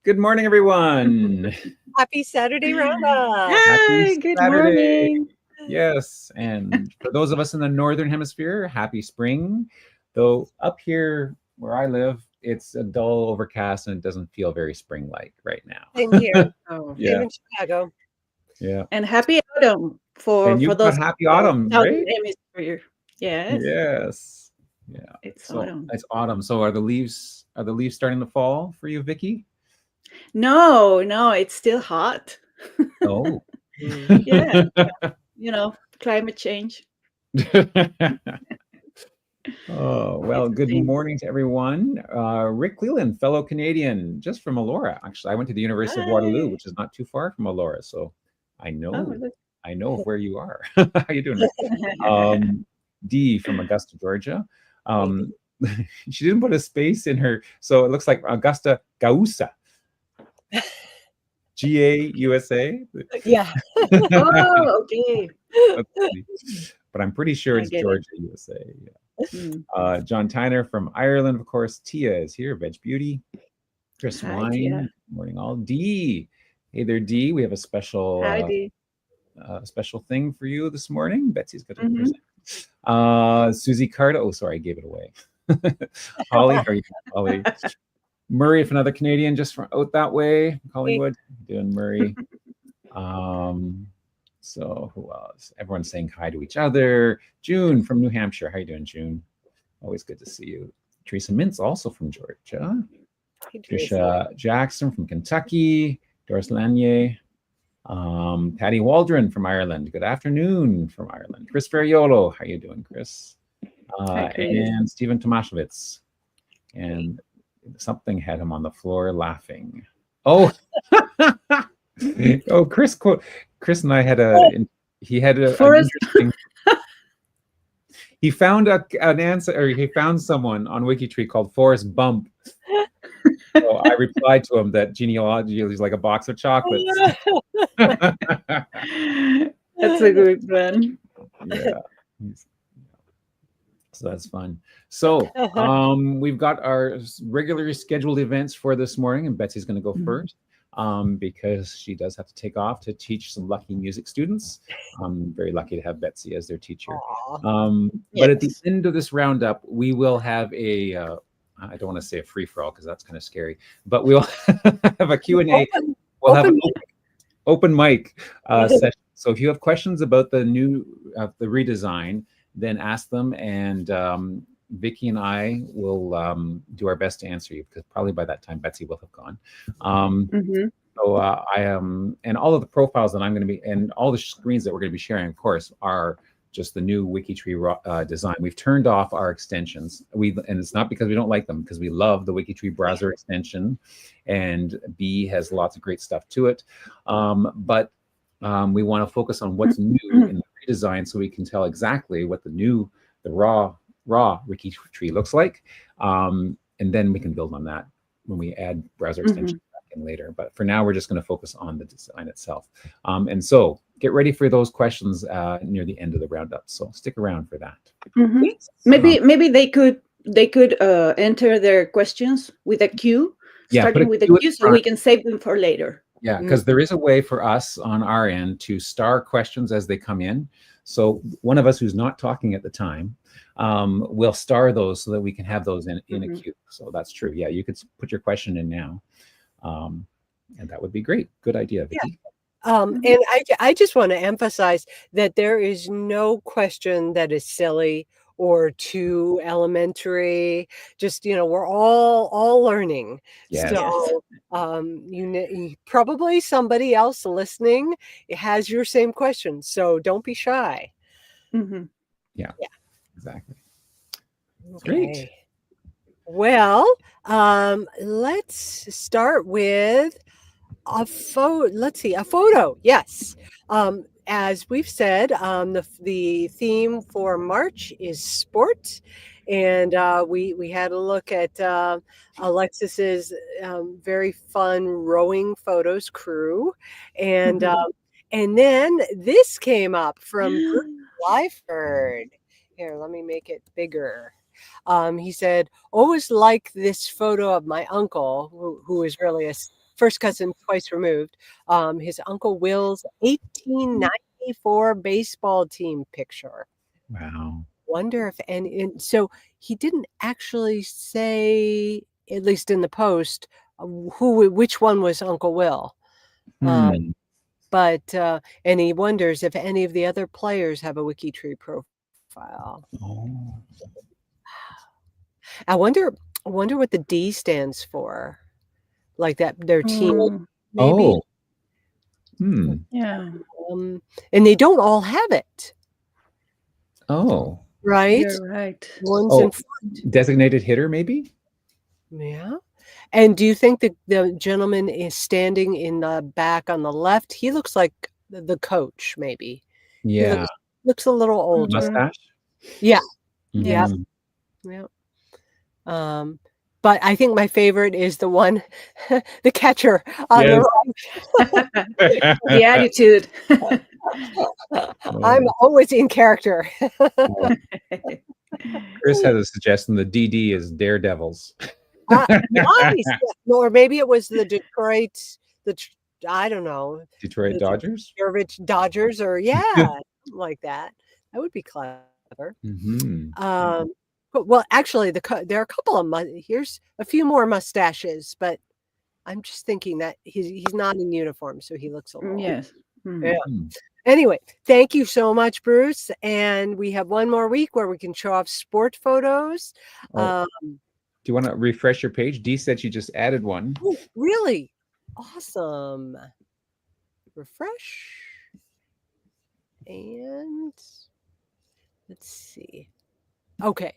Good morning, everyone. Happy Saturday roundup. Happy Good Saturday. morning. Yes, and for those of us in the Northern Hemisphere, happy spring. Though up here where I live, it's a dull overcast and it doesn't feel very spring-like right now. Same here. Oh, Yeah, Same in Chicago. yeah. and happy autumn for And you've those got happy in the autumn, southern right? hemisphere. Yes, Yes. Yeah. it's So autumn. it's autumn. So are the leaves starting to fall for you, Vicki? No, it's still hot. Oh. Mm. Yeah, climate change. Oh, well, It's a good thing. morning to everyone. Rick Cleland, fellow Canadian, just from Elora. Actually, I went to the University of Waterloo, Hi. which is not too far from Elora, so I Oh, know look. I know of where you are. How you doing, Rick? Dee from Augusta, Georgia. Um, she didn't put a space in her, so it looks like Augusta Gausa. GAUSA. Yeah. Oh, okay. But I'm pretty sure I it's get it. Georgia, USA. Yeah. Mm. John Tyner from Ireland, of course. Tia is here, Veg Beauty. Chris Hi, Wine, Tia. good morning all. Dee, hey there, Dee. We have a Hi, Dee. special thing for you this morning. Betsy's got to Mhm. present. Susie Carter. Oh, sorry, I gave it away. Holly, how are you doing, Holly? Murray, if another Canadian, just from out that way, Collingwood. Doing Murray. So who else? Everyone's saying hi to each other. June from New Hampshire. How you doing, June? Always good to see you. Teresa Mintz, also from Georgia. Trisha Jackson from Kentucky. Doris Lanier. Patty Waldron from Ireland. Good afternoon from Ireland. Chris Ferriolo. How you doing, Chris? Hi, Chris. And Stephen Tomaszewicz. And something had him on the floor laughing. Oh, oh, Chris and I had he had an interesting. He found an answer, or he found someone on WikiTree called Forrest Bump. So I replied to him that genealogy is like a box of chocolates. That's a good one. Yeah. So that's fun. So we've got our regularly scheduled events for this morning, and Betsy's going to go first because she does have to take off to teach some lucky music students. I'm very lucky to have Betsy as their teacher. But at the end of this roundup, we will have a I don't want to say a free-for-all because that's kind of scary, but we'll have a Q&A. We'll have an open mic session. So if you have questions about the new the redesign, then ask them, and Vicki and I will do our best to answer you, because probably by that time Betsy will have gone. So I am, and all of the profiles that I'm going to be, and all the screens that we're going to be sharing, of course, are just the new WikiTree design. We've turned off our extensions. And it's not because we don't like them, because we love the WikiTree browser extension, and B has lots of great stuff to it. But we want to focus on what's new in the redesign, so we can tell exactly what the raw WikiTree looks like, and then we can build on that when we add browser extensions back in later. But for now, we're just going to focus on the design itself. And so get ready for those questions near the end of the roundup. So stick around for that. Maybe they could enter their questions with a Q, starting with a Q, so we can save them for later. Yeah, because there is a way for us on our end to star questions as they come in. So one of us who's not talking at the time will star those so that we can have those in a queue. So that's true. Yeah, you could put your question in now. And that would be great. Good idea, Vicki. And I just want to emphasize that there is no question that is silly or too elementary. Just, we're all learning. Yes. So you probably somebody else listening has your same question. So don't be shy. Yeah, exactly. Okay. Great. Well, let's start with a photo. Let's see, a photo. Yes. As we've said, the theme for March is sport, and we had a look at Alexis's very fun rowing photos crew, and then this came up from Bruce Lyford. Here, let me make it bigger. He said, always like this photo of my uncle, who is really a first cousin twice removed. His Uncle Will's 1894 baseball team picture. Wow. Wonder if and so he didn't actually say, at least in the post, which one was Uncle Will. But and he wonders if any of the other players have a WikiTree profile. Oh. I wonder what the D stands for. Like that, their team, maybe. Oh. Yeah. And they don't all have it. Oh. Right? You're right. One's in front. Designated hitter, maybe? Yeah. And do you think the gentleman is standing in the back on the left? He looks like the coach, maybe. Yeah. He looks a little older. Mustache? Yeah. Yes. Yeah. But I think my favorite is the one, the catcher on the right. The attitude. I'm always in character. Chris has a suggestion. The DD is Daredevils. Nice. Or maybe it was the Detroit, I don't know. Detroit Dodgers? Dodgers, or like that. That would be clever. Well, actually, there are a couple of here's a few more mustaches, but I'm just thinking that he's not in uniform, so he looks a little. Yes. Yeah. Anyway, thank you so much, Bruce. And we have one more week where we can show off sport photos. Do you want to refresh your page? Dee said she just added one. Oh, really? Awesome. Refresh. And let's see. Okay.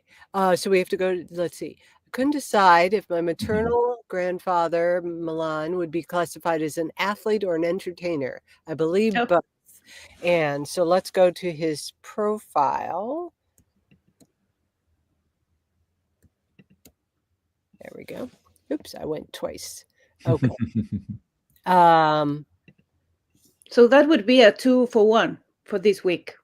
So we have to go, let's see. I couldn't decide if my maternal grandfather, Milan, would be classified as an athlete or an entertainer. I believe both. And so let's go to his profile. There we go. Oops, I went twice. Okay. So that would be a 2-for-1 for this week.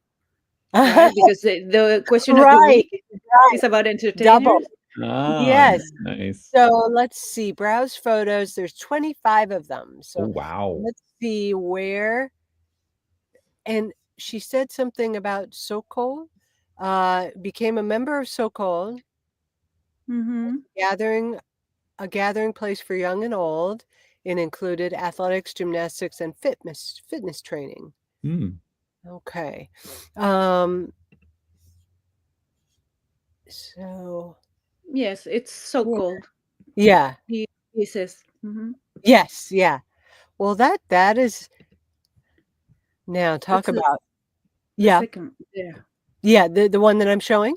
Right? Because the question of the week is about entertainers. Double. Yes. Nice. So let's see. Browse photos. There's 25 of them. So wow. Let's see where. And she said something about Sokol. Became a member of Sokol. A gathering place for young and old. It included athletics, gymnastics, and fitness training. Okay. So yes, it's Sokol. Yeah. He says. Yes. Yeah. Well, that is. Now talk about. Second, yeah. The one that I'm showing.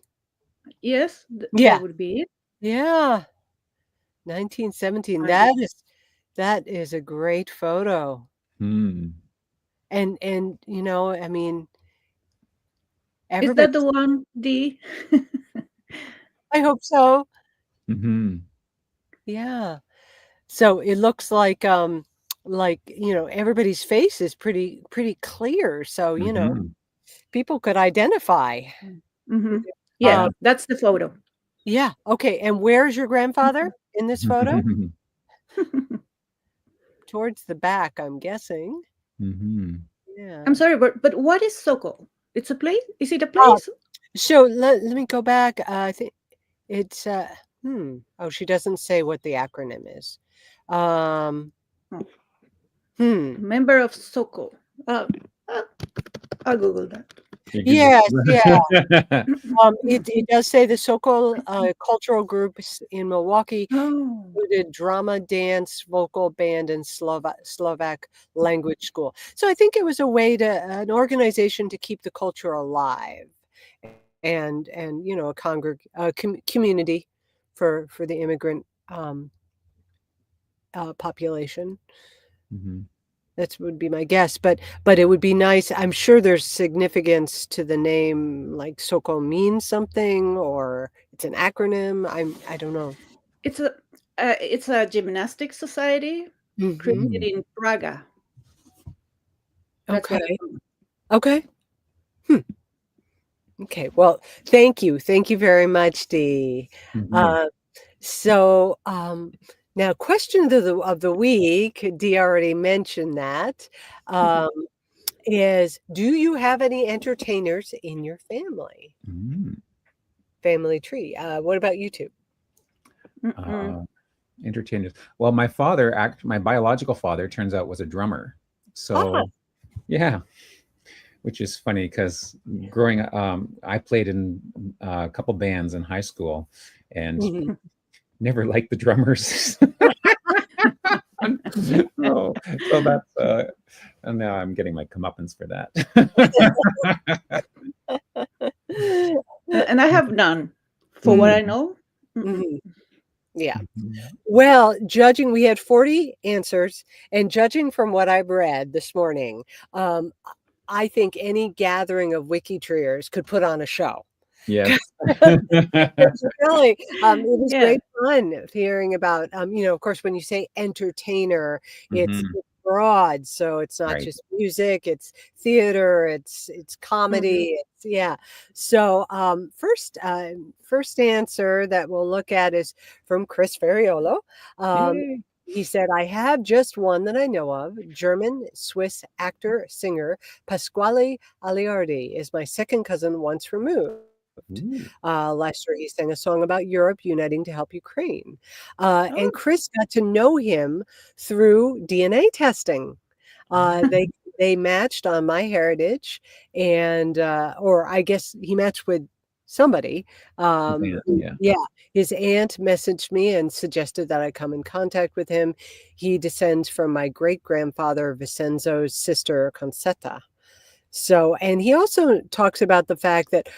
Yes. That would be it. Yeah. 1917. That is a great photo. And you know, I mean, is that the one, Dee? I hope so. Yeah. So it looks like you know, everybody's face is pretty clear. So you know, people could identify. Yeah, that's the photo. Yeah. Okay. And where's your grandfather in this photo? Towards the back, I'm guessing. Yeah. I'm sorry, but what is Sokol? It's a place? Is it a place? So let me go back. I think it's oh, she doesn't say what the acronym is. Member of Sokol. I'll Google that. Yes, yeah. It does say the Sokol cultural groups in Milwaukee included drama, dance, vocal band, and Slovak language school. So I think it was a way an organization to keep the culture alive, and you know, a community for the immigrant population. That would be my guess, but it would be nice. I'm sure there's significance to the name, like Sokol means something, or it's an acronym. I don't know. It's a gymnastics society created in Praga. That's okay. Okay. Okay. Well, thank you very much, Dee. So Now, question of the week, Dee already mentioned that, is do you have any entertainers in your family? Family tree. What about you two? Entertainers. Well, my biological father, turns out was a drummer. So, yeah, which is funny because growing up, I played in a couple bands in high school and never liked the drummers. So that's and now I'm getting my comeuppance for that. And I have none, for what I know. Yeah. Well, we had 40 answers, and judging from what I've read this morning, I think any gathering of WikiTreeers could put on a show. Yes. It's really, it was great fun hearing about, of course, when you say entertainer, it's broad. So it's not just music, it's theater, it's comedy. So first answer that we'll look at is from Chris Ferriolo. He said, I have just one that I know of. German-Swiss actor, singer, Pasquale Aliardi is my second cousin once removed. Last year, he sang a song about Europe uniting to help Ukraine. And Chris got to know him through DNA testing. They matched on MyHeritage, and or I guess he matched with somebody. His aunt messaged me and suggested that I come in contact with him. He descends from my great-grandfather Vincenzo's sister Concetta. So, and he also talks about the fact that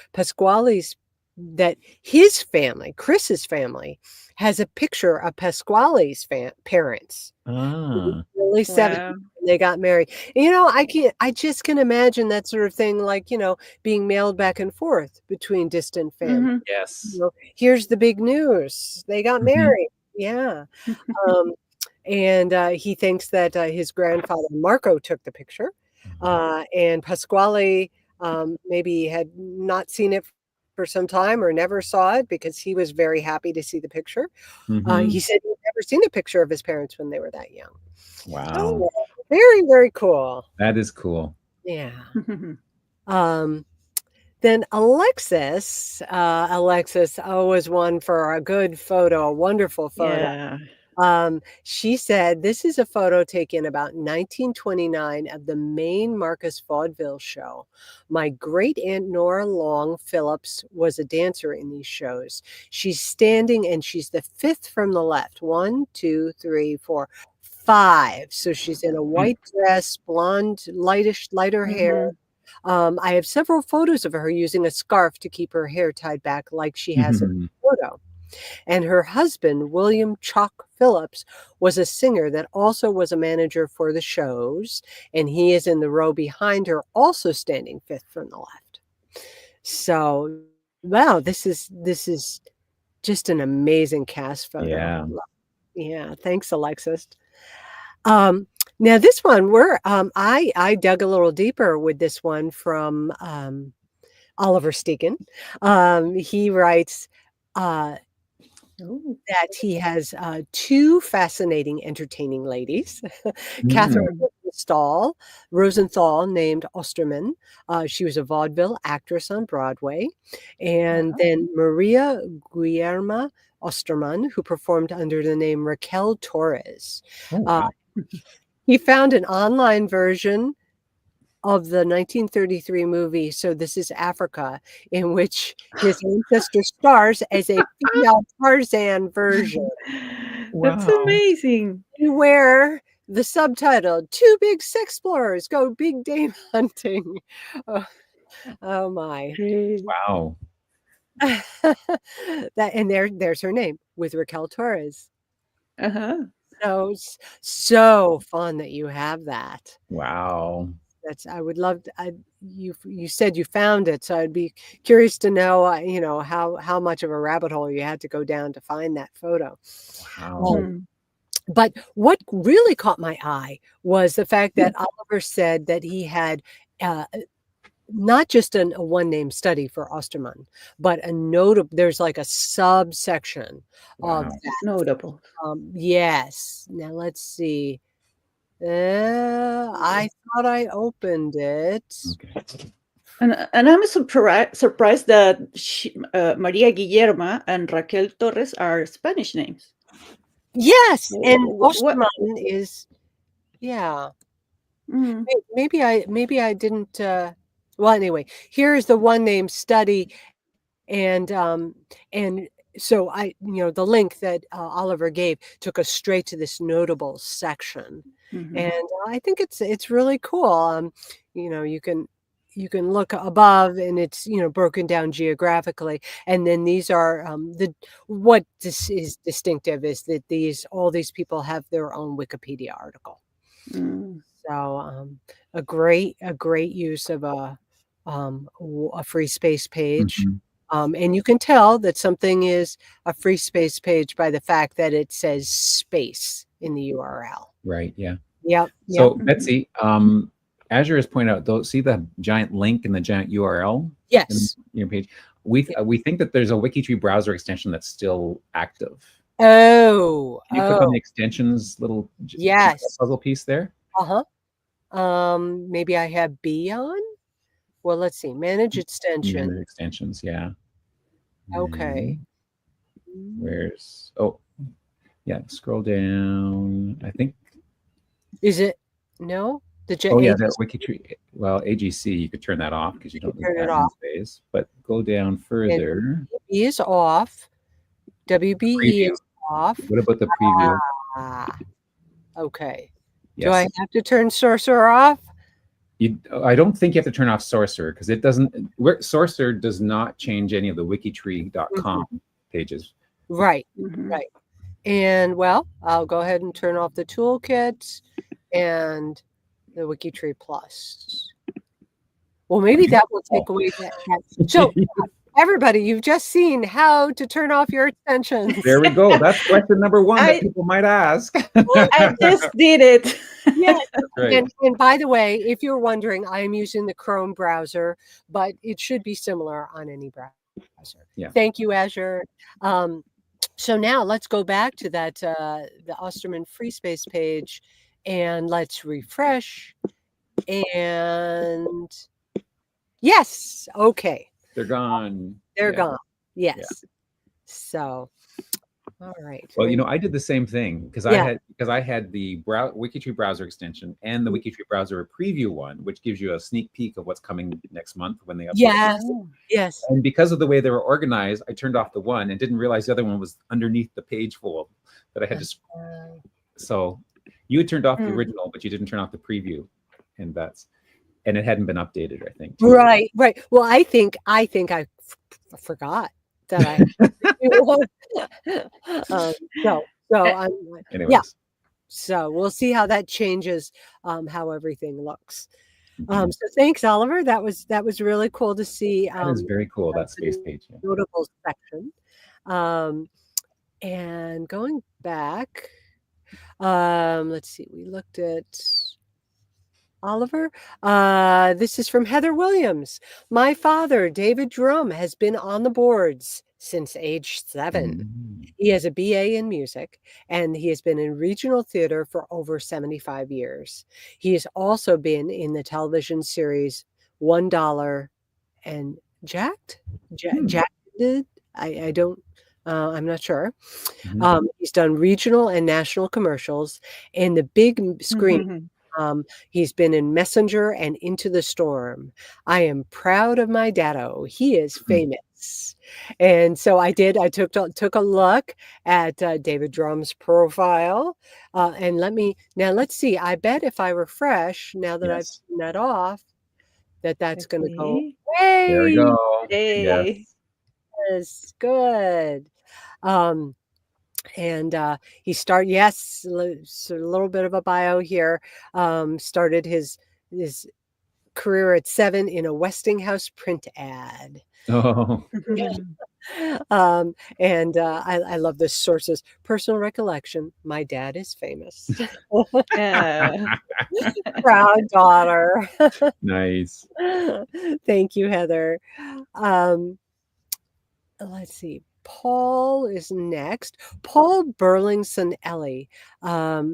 his family, Chris's family, has a picture of Pasquale's parents. Early 70s, they got married. I just can imagine that sort of thing, like, being mailed back and forth between distant families. Yes. Here's the big news. They got married. Yeah. And he thinks that his grandfather Marco took the picture. And Pasquale maybe had not seen it for some time or never saw it because he was very happy to see the picture. He said he'd never seen a picture of his parents when they were that young. Wow. So, very, very cool. That is cool. Yeah. Then Alexis always one for a good photo, a wonderful photo. Yeah. She said, this is a photo taken about 1929 of the main Marcus Vaudeville show. My great aunt Nora Long Phillips was a dancer in these shows. She's standing and she's the fifth from the left. 1, 2, 3, 4, 5. So she's in a white dress, blonde, lighter hair. I have several photos of her using a scarf to keep her hair tied back like she has in the photo. And her husband, William Chalk Phillips, was a singer that also was a manager for the shows. And he is in the row behind her, also standing fifth from the left. So, wow, this is just an amazing cast photo. Yeah. Thanks, Alexis. Now this one, I dug a little deeper with this one from Oliver Stegan. He writes, that he has two fascinating, entertaining ladies. Catherine Rosenthal, named Osterman. She was a vaudeville actress on Broadway. And then Maria Guillerma Osterman, who performed under the name Raquel Torres. He found an online version of the 1933 movie, So This Is Africa, in which his ancestor stars as a female Tarzan version. That's amazing. Where the subtitle, Two Big Sex Explorers Go Big Game Hunting. Oh my. Wow. And there's her name, with Raquel Torres. So fun that you have that. Wow. I would love to, you said you found it, so I'd be curious to know, how much of a rabbit hole you had to go down to find that photo. Wow. But what really caught my eye was the fact that Oliver said that he had not just a one name study for Osterman, but there's like a subsection of that. Notable. Yes. Now let's see. I thought I opened it. Okay. And I'm surprised that Maria Guillermo and Raquel Torres are Spanish names. Yes, and Osterman is, yeah. Mm. Maybe I didn't. Well, anyway, here is the one name study, and so the link that Oliver gave took us straight to this notable section, and I think it's really cool. You can look above, and it's broken down geographically, and then these are what this is distinctive is that all these people have their own Wikipedia article. So a great use of a free space page. And you can tell that something is a free space page by the fact that it says space in the URL. Right. Yeah. Yep. So Betsy, Azure has pointed out, see the giant link and the giant URL? Yes. In your page. We think that there's a WikiTree browser extension that's still active. Oh. Can you click on the extensions little puzzle piece there? Maybe I have B on. Well, let's see. Manage extension. Manage extensions, yeah. Okay. Where's scroll down. I think. Is it no? The WikiTree. Well, AGC, you could turn that off because you don't need that space. But go down further. WBE is off. WBE is off. What about the preview? Okay. Yes. Do I have to turn Sorcerer off? I don't think you have to turn off Sorcerer because it doesn't. Sorcerer does not change any of the wikitree.com pages. Right. Right. And I'll go ahead and turn off the toolkit and the WikiTree Plus. Well, maybe that will take away that. So, everybody, you've just seen how to turn off your extensions. There we go. That's question number one that people might ask. I just did it. Yes. And by the way, if you're wondering, I am using the Chrome browser, but it should be similar on any browser. Yeah. Thank you, Azure. So now let's go back to that the Osterman free space page, and let's refresh. And yes, okay. They're gone. They're gone. Yes. Yeah. So, all right. Well, I did the same thing because I had the WikiTree browser extension and the WikiTree browser preview one, which gives you a sneak peek of what's coming next month when they update. Yes. And because of the way they were organized, I turned off the one and didn't realize the other one was underneath the page fold that I had to. So you had turned off the original, but you didn't turn off the preview, and it hadn't been updated, I think. Right. Well, I think I forgot that Anyways. So we'll see how that changes, how everything looks. So thanks, Oliver. That was really cool to see. That is very cool. That space page. Yeah. Notable section. And going back, let's see. We looked at Oliver. This is from Heather Williams. My father, David Drum, has been on the boards since age 7. He has a BA in music, and he has been in regional theater for over 75 years. He has also been in the television series $1 and Jacked. Jacked. I don't. I'm not sure. He's done regional and national commercials and the big screen. He's been in Messenger and Into the Storm. I am proud of my daddo. He is famous. And so I took a look at David Drum's profile. And let's see. I bet if I refresh, now that I've turned that off, that's going to go away. There we go. Hey. Yes, good. And he started, so a little bit of a bio here. Started his career at 7 in a Westinghouse print ad. Oh. And I love the sources. Personal recollection. My dad is famous. Proud daughter. Nice. Thank you, Heather. Let's see. Paul is next. Paul Burlingson Ellie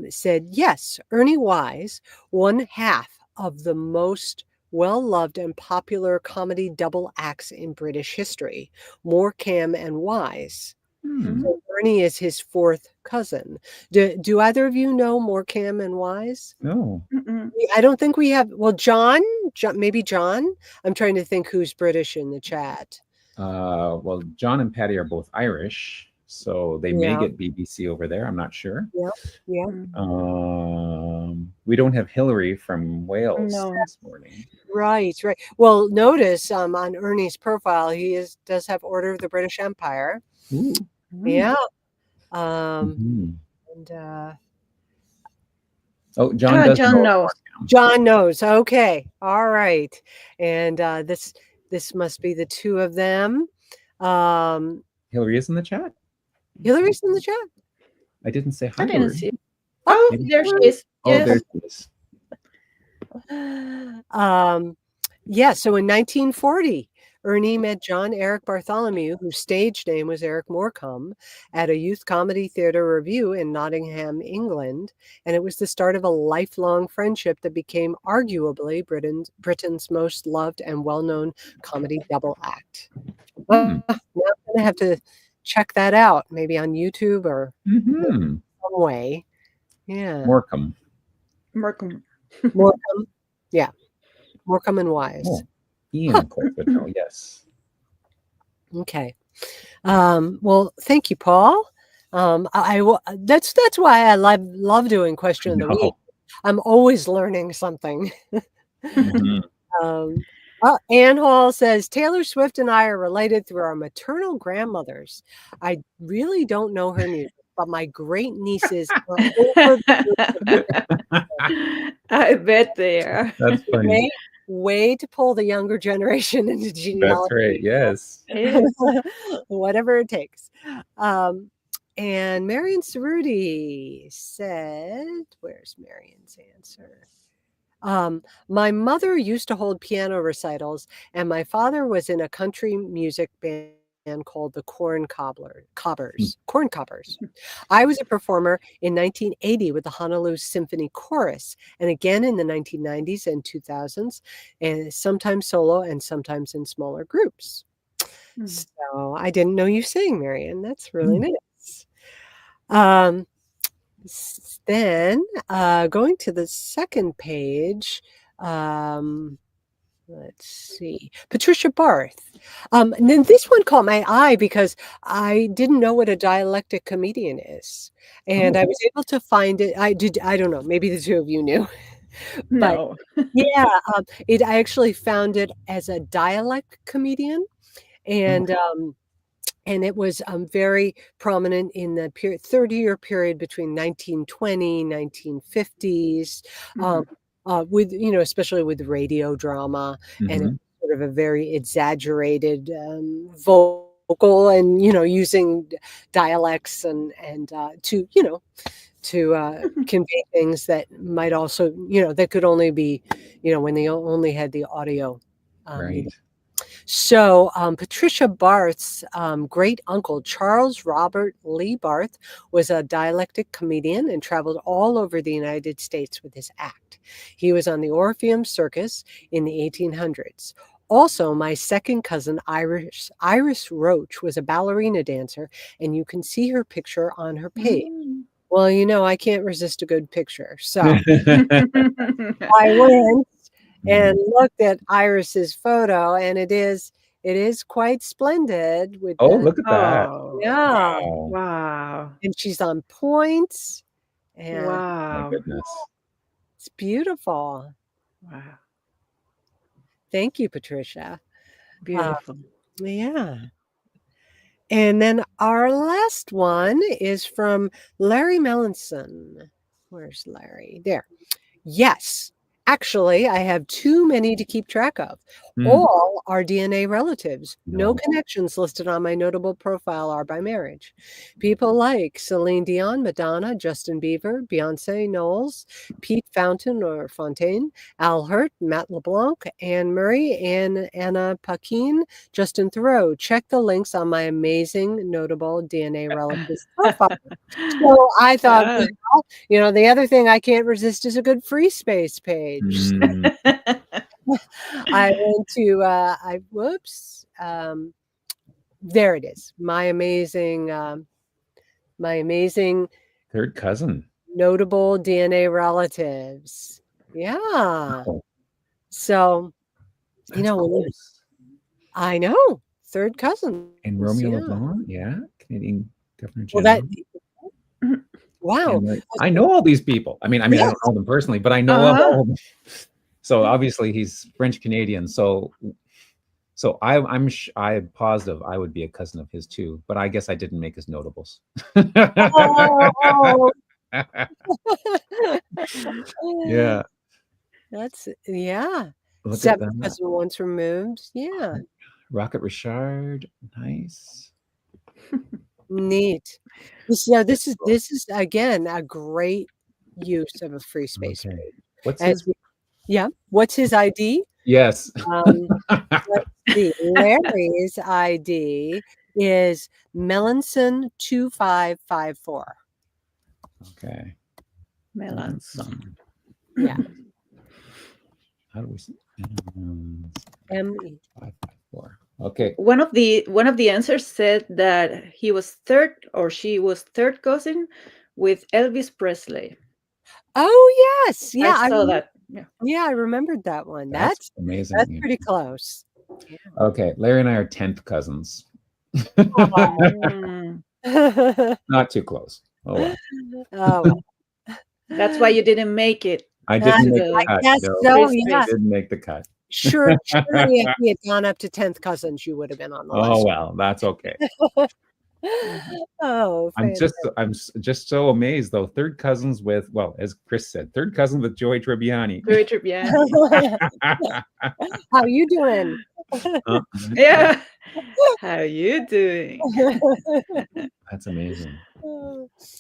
said, yes, Ernie Wise, one half of the most well-loved and popular comedy double acts in British history, Morecambe and Wise. So Ernie is his fourth cousin. Do either of you know Morecambe and Wise? No. I don't think we have. Well, John, maybe John. I'm trying to think who's British in the chat. Well, John and Patty are both Irish, so they may get BBC over there. I'm not sure. Yeah. We don't have Hillary from Wales this morning. Right. Well, notice on Ernie's profile, he does have Order of the British Empire. Ooh. Yeah. Mm-hmm. And John does John know. knows. John knows. Okay. All right. And this must be the two of them. Hillary is in the chat. Hillary's in the chat. I didn't say hi. I didn't see. Maybe. There she is. Oh, there she is. Yeah. So in 1940, Ernie met John Eric Bartholomew, whose stage name was Eric Morecambe, at a youth comedy theater review in Nottingham, England. And it was the start of a lifelong friendship that became arguably Britain's most loved and well-known comedy double act. Now I'm going to have to check that out, maybe on YouTube or some way. Yeah. Morecambe. Yeah. Morecambe and Wise. Oh. Ian, of course, but no, yes. Okay. Well, thank you, Paul. That's why I love doing Question of the Week. I'm always learning something. Ann Hall says, Taylor Swift and I are related through our maternal grandmothers. I really don't know her music, but my great nieces are over I bet they are. That's funny. Way to pull the younger generation into genealogy. That's right. Yes. Whatever it takes. And Marion Cerruti said, where's Marion's answer? My mother used to hold piano recitals, and my father was in a country music band called the Corn Cobbers. I was a performer in 1980 with the Honolulu Symphony Chorus, and again in the 1990s and 2000s, and sometimes solo and sometimes in smaller groups. So I didn't know you sang, Marion. That's really nice. Then going to the second page, let's see, Patricia Barth. And then this one caught my eye because I didn't know what a dialectic comedian is. And I was able to find it. I don't know, maybe the two of you knew. No. Yeah, I actually found it as a dialect comedian. And it was very prominent in the 30-year period between 1920, 1950s. With especially with radio drama and sort of a very exaggerated vocal and using dialects and to convey things that might also that could only be when they only had the audio. Right. So Patricia Barth's great uncle, Charles Robert Lee Barth, was a dialectic comedian and traveled all over the United States with his act. He was on the Orpheum Circus in the 1800s. Also, my second cousin, Iris Roach, was a ballerina dancer, and you can see her picture on her page. Well, I can't resist a good picture. So I went and looked at Iris's photo, and it is quite splendid. With look at that! Yeah, wow! And she's on point. And wow! My goodness, it's beautiful. Wow! Thank you, Patricia. Beautiful. Yeah. And then our last one is from Larry Melanson. Where's Larry? There. Yes. Actually, I have too many to keep track of. All are DNA relatives. No connections listed on my notable profile are by marriage. People like Celine Dion, Madonna, Justin Bieber, Beyonce Knowles, Pete Fountain or Fontaine, Al Hurt, Matt LeBlanc, Anne Murray, Anna Paquin, Justin Thoreau. Check the links on my amazing notable DNA relatives profile. So I thought, well, the other thing I can't resist is a good free space page. I went to, there it is. My amazing third cousin. Notable DNA relatives. Yeah. Oh. So, close. I know. Third cousin. And Romeo LeBlanc, Canadian Governor General. Wow. I know all these people. I mean, I don't know them personally, but I know all of them. So obviously he's French Canadian. So I'm positive I would be a cousin of his too. But I guess I didn't make his notables. Yeah. That's Look 7 cousin once removed. Yeah. Rocket Richard, nice. Neat. So this is again a great use of a free space page. What's his ID? Yes. Let's see. Larry's ID is Melanson 2554. Okay. Melanson. Yeah. How do we see? M-E. 554. Okay. One of the answers said that he was she was third cousin with Elvis Presley. Oh yes, yeah, I saw that. Yeah, I remembered that one. That's amazing. That's pretty close. Yeah. Okay, Larry and I are 10th cousins. Not too close. Oh well. Oh well. That's why you didn't make it. I didn't make the cut. Guess so, I didn't make the cut. Surely if we had gone up to 10th cousins, you would have been on the list. Oh well, that's okay. Oh, I'm just so amazed though. Third cousins with, well, as Chris said, third cousin with Joey Tribbiani. How you doing? Yeah. How you doing? That's amazing.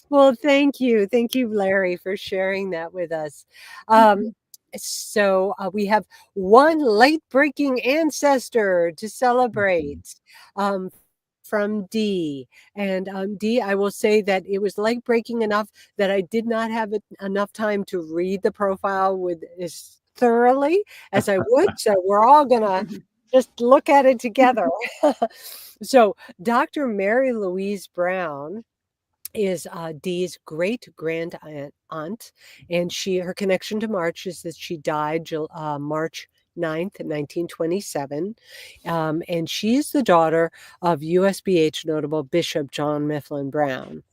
Well, thank you, Larry, for sharing that with us. So we have one late-breaking ancestor to celebrate. From D. And D, I will say that it was late-breaking enough that I did not have enough time to read the profile as thoroughly as I would. So we're all gonna just look at it together. So Dr. Mary Louise Brown is Dee's great-grand aunt, and her connection to March is that she died March 9th, 1927. And she's the daughter of USBH notable Bishop John Mifflin Brown.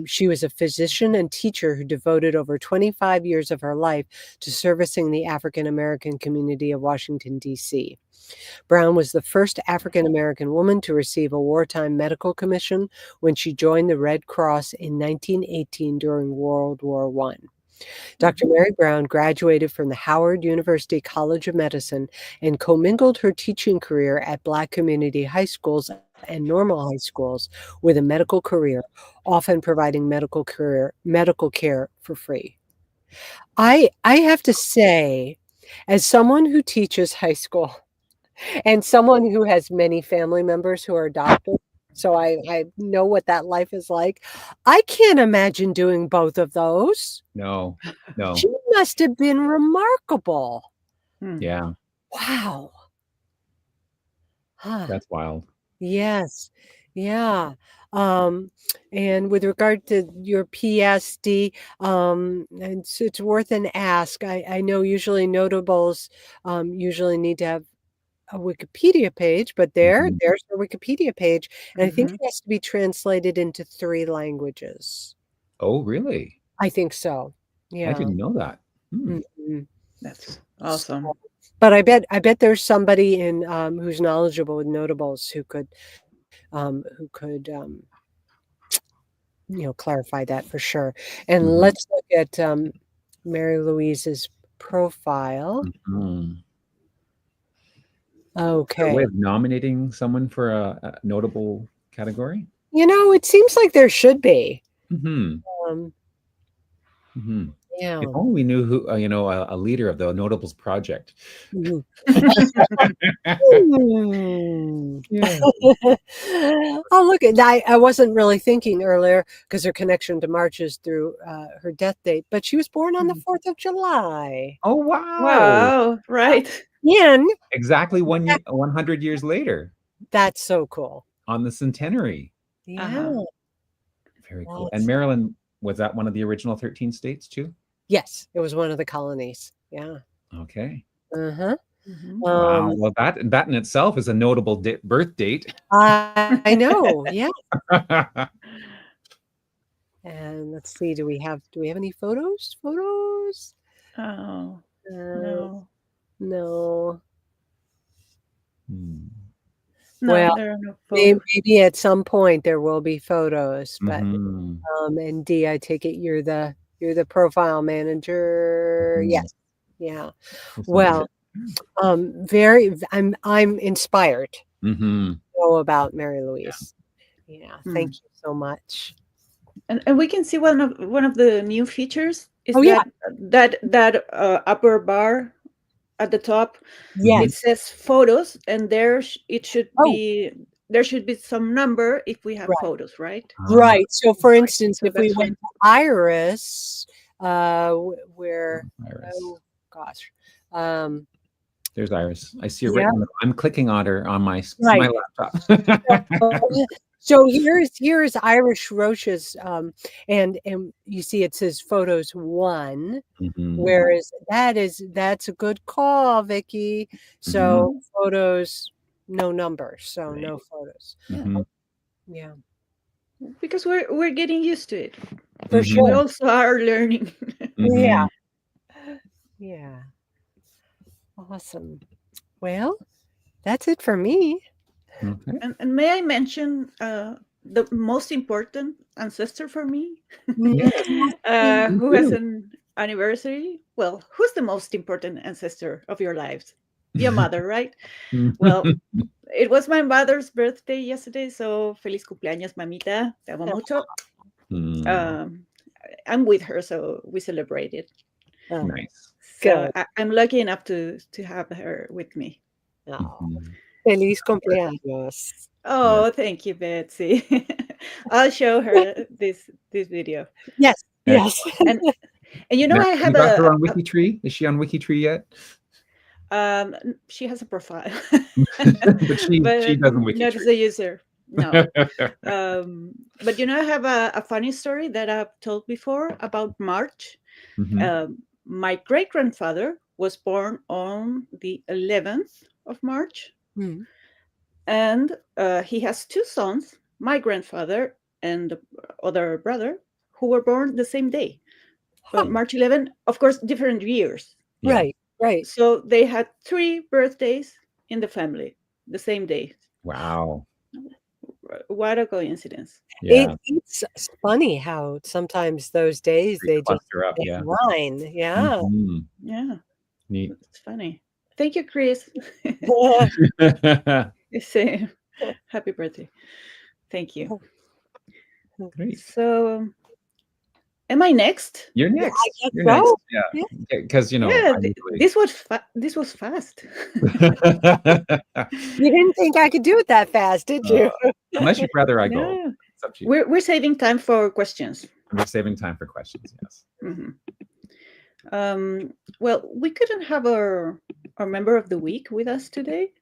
She was a physician and teacher who devoted over 25 years of her life to servicing the African American community of Washington, D.C. Brown was the first African American woman to receive a wartime medical commission when she joined the Red Cross in 1918 during World War I. Dr. Mary Brown graduated from the Howard University College of Medicine and commingled her teaching career at Black community high schools and normal high schools with a medical career, often providing medical care for free. I have to say, as someone who teaches high school and someone who has many family members who are doctors, so I know what that life is like. I can't imagine doing both of those. No. She must have been remarkable. Yeah. Wow. Huh. That's wild. Yes. Yeah. And with regard to your PSD, and so it's worth an ask. I know usually notables usually need to have a Wikipedia page, but there's our Wikipedia page, and I think it has to be translated into 3 languages. Oh, really? I think so. Yeah, I didn't know that. That's awesome. But I bet there's somebody in who's knowledgeable with notables who could clarify that for sure. And let's look at Mary Louise's profile. Okay. A way of nominating someone for a notable category? It seems like there should be. Yeah. If only we knew who, a leader of the Notables Project. Mhm. Yeah. Oh, look, I wasn't really thinking earlier because her connection to March is through her death date, but she was born on the 4th of July. Oh, wow. Wow, right. In Exactly 100 years later. That's so cool. On the centenary. Yeah. Very cool. And Maryland, was that one of the original 13 states too? Yes, it was one of the colonies. Yeah. Okay. Uh-huh. Wow. Well, that in itself is a notable birth date. I know. Yeah. And let's see. Do we have any photos? Photos? Oh, no. No. No, Well, there are no photos. Maybe at some point there will be photos, but and Dee, I take it you're the profile manager. Yes. Yeah. Well, I'm inspired to know about Mary Louise. Yeah. Thank you so much. And we can see one of the new features is that upper bar at the top. Yes. It says photos, and there should be some number if we have photos, right? Right. So, for instance, if we went to Iris, where Iris. Oh gosh. There's Iris. I see her right. I'm clicking on her on my laptop. So here's Irish Roche's, and you see it says photos 1, whereas that's a good call, Vicki. So photos, no numbers, so no photos. Yeah, because we're getting used to it. For sure. We also are learning. Yeah. Awesome. Well, that's it for me. Okay. And may I mention the most important ancestor for me, who has an anniversary? Well, who's the most important ancestor of your lives? Your mother, right? Well, it was my mother's birthday yesterday, so feliz cumpleaños, mamita. Te amo mucho. I'm with her, so we celebrated. Nice. So I'm lucky enough to have her with me. Feliz cumpleaños. Oh, thank you, Betsy. I'll show her this video. Yes. And you know, now, I have her on WikiTree. Is she on WikiTree yet? She has a profile, but she doesn't WikiTree. Not as a user. No. But you know, I have a funny story that I've told before about March. My great-grandfather was born on the 11th of March. And he has 2 sons, my grandfather and the other brother, who were born the same day. March 11, of course, different years. Right. So they had 3 birthdays in the family the same day. Wow. What a coincidence. Yeah. It's funny how sometimes those days they just up, line. Yeah. Yeah. Neat. It's funny. Thank you, Chris. Say happy birthday. Thank you. Great. So am I next? You're next. You're next. Yeah. Because this was fast. You didn't think I could do it that fast, did you? Unless you'd rather I go. It's up to you. We're saving time for questions. We're saving time for questions, yes. Well, we couldn't have our member of the week with us today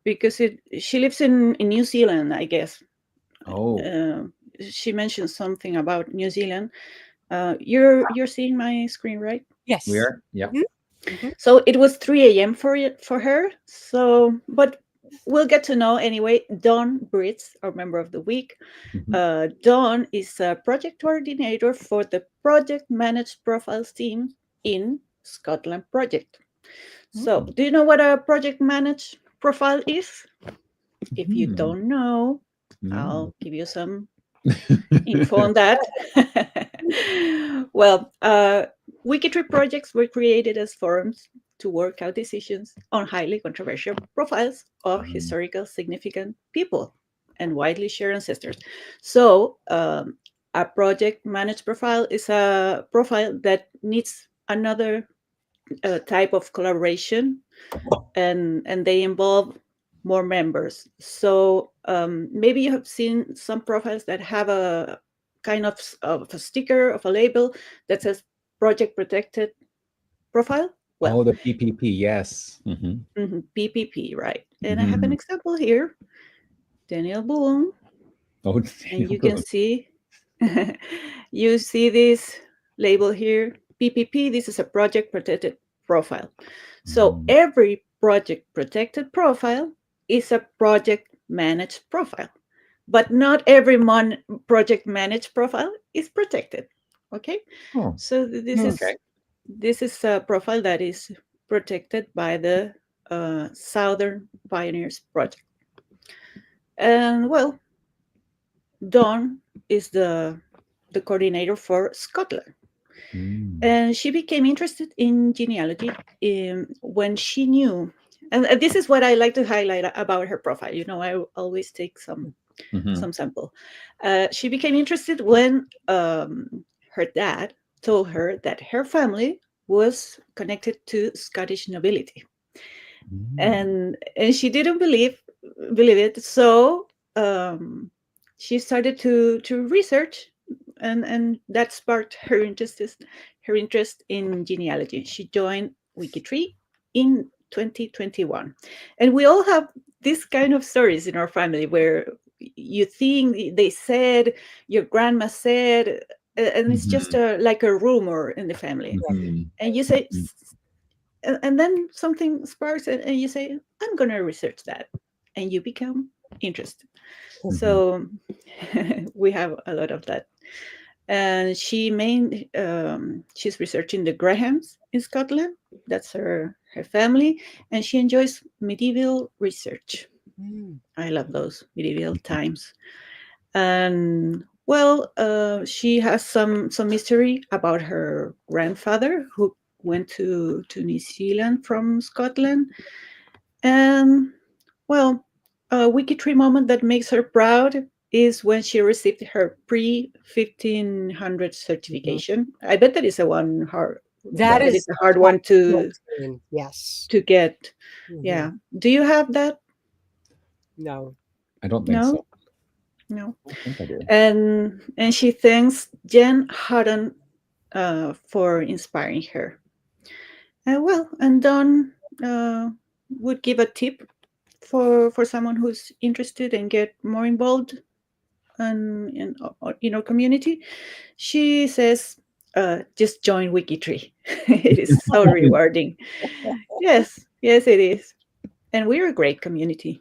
because she lives in New Zealand, I guess. She mentioned something about New Zealand. You're seeing my screen, right? Yes, we are. Yeah. So it was 3 a.m. for her. So, but we'll get to know anyway. Dawn Brits, our member of the week. Dawn is a project coordinator for the Project Managed Profiles team in Scotland Project. So, do you know what a Project Managed Profile is? If you don't know, I'll give you some info on that. Well, WikiTree projects were created as forums to work out decisions on highly controversial profiles of historical significant people and widely shared ancestors. So a project managed profile is a profile that needs another type of collaboration, and they involve more members. So maybe you have seen some profiles that have a kind of a sticker, of a label that says project protected profile. Well, the PPP, yes. PPP, right? And I have an example here, Daniel Boone. Oh, And you can see, you see this label here, PPP. This is a project protected profile. So every project protected profile is a project managed profile, but not every project managed profile is protected. Okay. Oh. So this is a profile that is protected by the Southern Pioneers Project. And well, Dawn is the coordinator for Scotland. And she became interested in genealogy when she knew, and this is what I like to highlight about her profile. You know, I always take some sample. She became interested when her dad told her that her family was connected to Scottish nobility, and she didn't believe it. So she started to research, and that sparked her interest in genealogy. She joined WikiTree in 2021, and we all have this kind of stories in our family where you think they said, your grandma said, and it's just like a rumor in the family, and you say, and then something sparks, and you say, I'm going to research that, and you become interested. So we have a lot of that. And she's researching the Grahams in Scotland. That's her family, and she enjoys medieval research. I love those medieval times. And well, she has some mystery about her grandfather who went to New Zealand from Scotland. And well, a WikiTree moment that makes her proud is when she received her pre-1500 certification. I bet that is a one hard. That is a hard one to yes to get. Yeah. Do you have that? No, I don't think so. No. I think I do. And she thanks Jen Hutton for inspiring her. And Dawn would give a tip for someone who's interested and get more involved in our community. She says, just join WikiTree. It is so rewarding. Yes, it is. And we're a great community.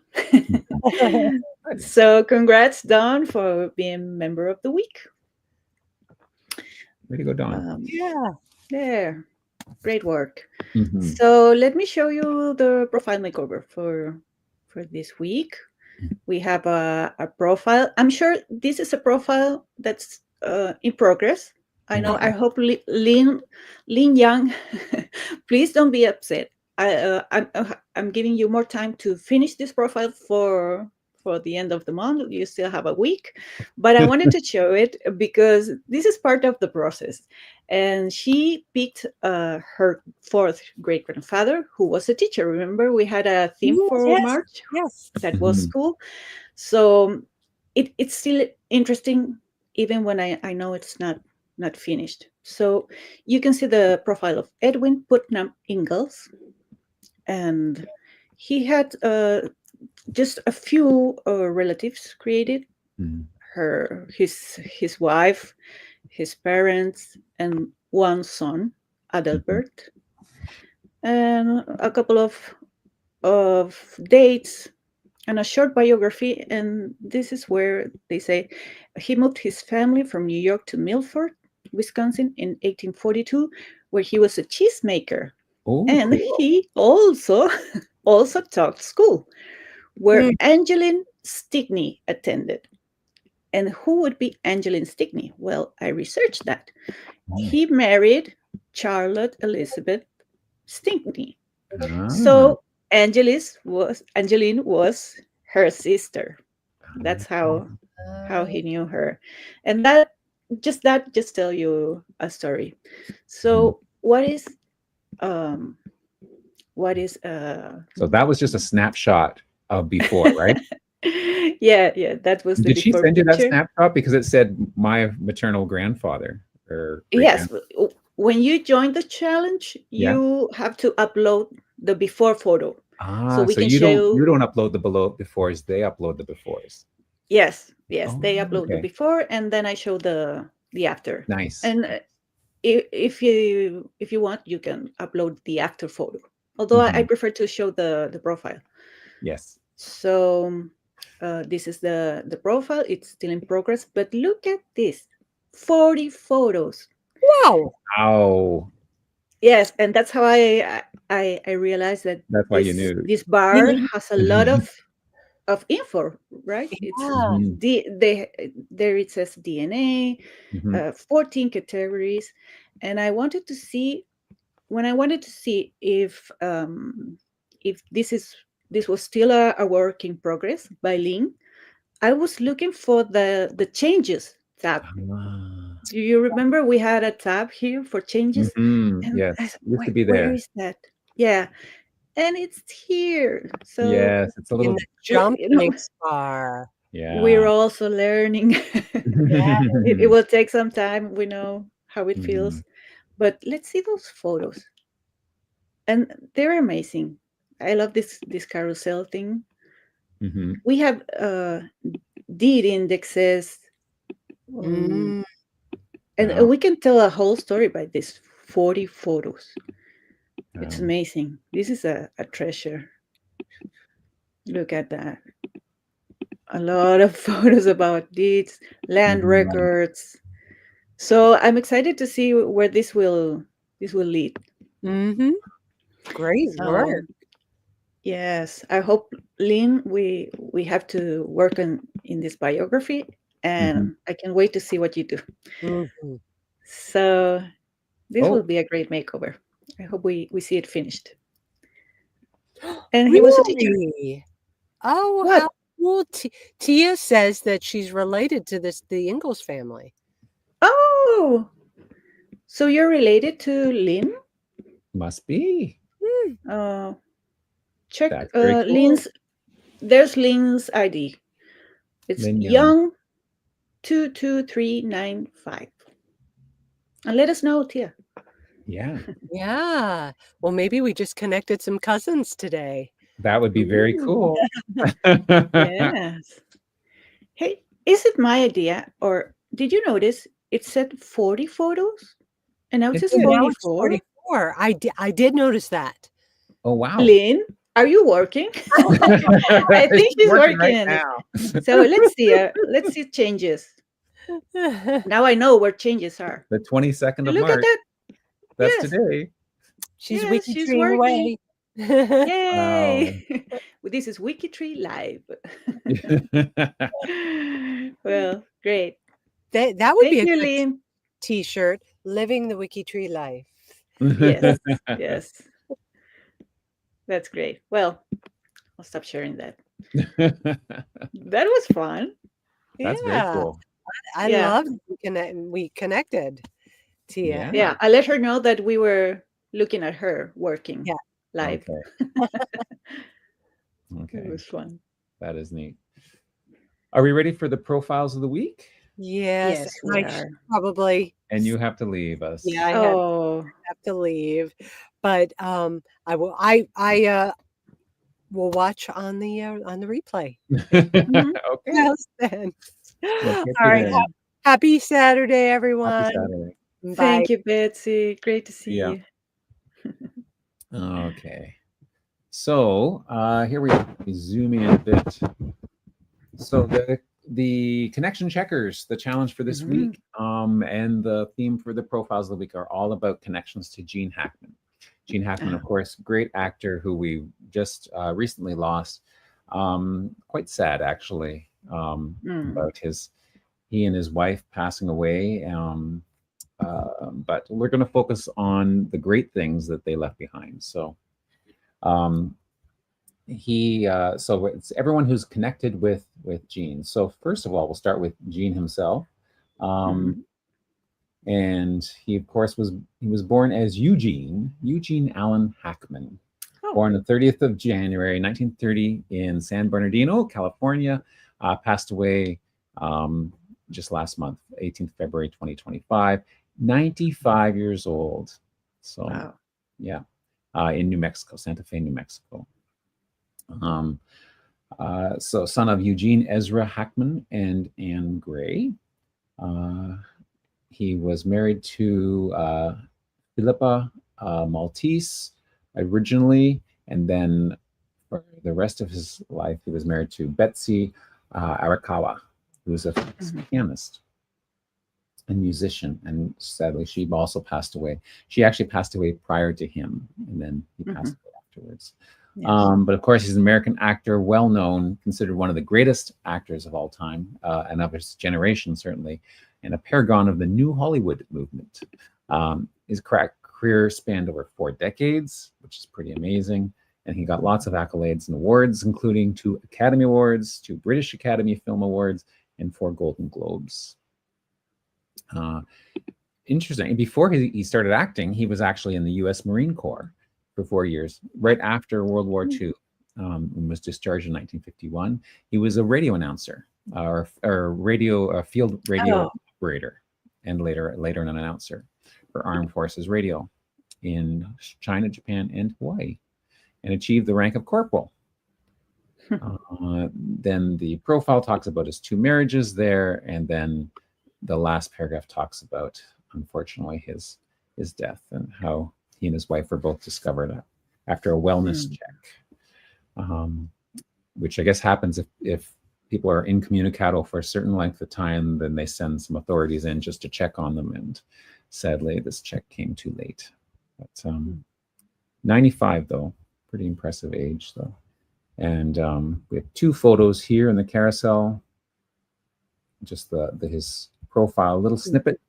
So congrats, Dawn, for being member of the week. Way to go, Dawn. There. Great work. So let me show you the profile makeover for this week. We have a profile. I'm sure this is a profile that's in progress. I know. I hope Lin Yang, please don't be upset. I'm giving you more time to finish this profile for the end of the month. You still have a week, but I wanted to show it because this is part of the process. And she picked her fourth great grandfather, who was a teacher. Remember, we had a theme for March. Yes, that was school. So it's still interesting, even when I know it's not finished. So you can see the profile of Edwin Putnam Ingalls, and he had just a few relatives created. His wife, his parents, and one son, Adalbert, and a couple of dates and a short biography. And this is where they say he moved his family from New York to Milford, Wisconsin in 1842, where he was a cheesemaker. And he also taught school, where Angeline Stickney attended. And who would be Angeline Stickney? Well, I researched that. He married Charlotte Elizabeth Stickney, Ah. So Angeline was her sister. That's how he knew her, and that just tell you a story. So um what is So that was just a snapshot of before, right? yeah, that was the Did she before send you that picture. snapshot because it said my maternal grandfather or great Yes, grandfather? when you join the challenge, Yeah. you have to upload the before photo, so Ah, we so can you show. don't upload the below befores, they upload the befores. Yes, Oh, they upload the okay. before, and then I show the after. Nice. And if you want, you can upload the after photo. Although I Mhm. prefer to show the profile. Yes. So this is the profile. It's still in progress, but look at this, 40 photos. Wow. Ow. Yes, and that's how I realized that That's why you knew. this bar has a lot of info, right? It's Yeah. there it says DNA, Mhm. 14 categories, and I wanted to see if this was still a work in progress by Lynn. I was looking for the changes tab. Ah. Do you remember we had a tab here for changes? Mhm. And I Yes. said, Used to be where there. is that? Yeah, and it's here. So Yes. It's a In little. the jumping you bar. we're Yeah. also learning. It will take some time. We know how it Mhm. feels, but let's see those photos, and they're amazing. I love this carousel thing. Mhm. We have deed indexes, Mm. and Wow. we can tell a whole story by these 40 photos. It's Wow. amazing. This is a treasure. Look at that. A lot of photos about deeds, land Mhm. records. So I'm excited to see where this will lead. Mm-hmm. Great work. So yes, I hope, Lynn, we have to work on in this biography, Mhm. and I can wait to see what you do. Mm-hmm. So this will Oh, be a great makeover. I hope we see it finished. And he was a teacher. Really? Oh, What? how cool. Tia says that she's related to the Ingalls family. Oh, so you're related to Lynn? must be. Hmm. Uh, check That's very cool. Lynn's. There's Lynn's ID. It's Lin Young. Young 22395. And let us know, Tia. Yeah. Yeah. Well, maybe we just connected some cousins today. That would be very Ooh, cool. yes. Hey, is it my idea, or did you notice it said 40 photos and now it It says did. Now it's 44? 44. I did notice that. Oh, wow. Lynn, are you working? I think She's she's working working right on it. now. So let's see changes. Now I know where changes are. The 22nd of Look at March. that. That's Yes, today. She's yes, she's WikiTreeing working. away. Yay! Wow. This is WikiTree Live. Well, great. That would be Thank a you, good Lynn. T-shirt. Living the WikiTree life. Yes, yes. That's great. Well, I'll stop sharing that. That was fun. That's very Yeah, cool. I Yeah, love we connected, Tia. Yeah. yeah. I let her know that we were looking at her working Yeah. live. Okay. It Okay. was fun. That is neat. Are we ready for the profiles of the week? Yes, Yes, and we I should are. probably And you have to leave yeah, us. I Oh, have to leave, but I will watch on the replay. mhm. Okay. How's then? We'll catch All you right. then. Happy Saturday, Happy everyone. Saturday. Bye. Thank you, Betsy. Great to see Yeah. you. Okay. So here we zoom in a bit. So the connection checkers, the challenge for this Mhm. week, and the theme for the profiles of the week are all about connections to Gene Hackman. Gene Hackman, of Ah, course, great actor who we just recently lost. Quite sad, actually, mm. about he and his wife passing away. But we're going to focus on the great things that they left behind. So So it's everyone who's connected with Gene. So first of all, we'll start with Gene himself. And he, of course, was born as Eugene Allen Hackman, born the 30th of January, 1930 in San Bernardino, California. Passed away just last month, 18th February 2025, 95 years old. So, wow. Yeah, in New Mexico, Santa Fe, New Mexico. So son of Eugene Ezra Hackman and Anne Gray. He was married to Philippa Maltese originally, and then for the rest of his life, he was married to Betsy Arakawa, who was a pianist and musician. And sadly, she also passed away. She actually passed away prior to him, and then he passed away afterwards. Yes. But of course, he's an American actor, well known, considered one of the greatest actors of all time, and of his generation, certainly, and a paragon of the new Hollywood movement. His career spanned over 4 decades, which is pretty amazing. And he got lots of accolades and awards, including 2 Academy Awards, 2 British Academy Film Awards, and 4 Golden Globes. Interesting. Before he started acting, he was actually in the U.S. Marine Corps for 4 years, right after World War II, and was discharged in 1951. He was a radio announcer, or field radio operator, and later an announcer for Armed Forces Radio in China, Japan, and Hawaii, and achieved the rank of corporal. Then the profile talks about his 2 marriages there, and then the last paragraph talks about, unfortunately, his death and how he and his wife were both discovered after a wellness check, which I guess happens if people are incommunicado for a certain length of time, then they send some authorities in just to check on them. And sadly, this check came too late. But 95, though, pretty impressive age, though. And we have 2 photos here in the carousel, just his profile, little snippet,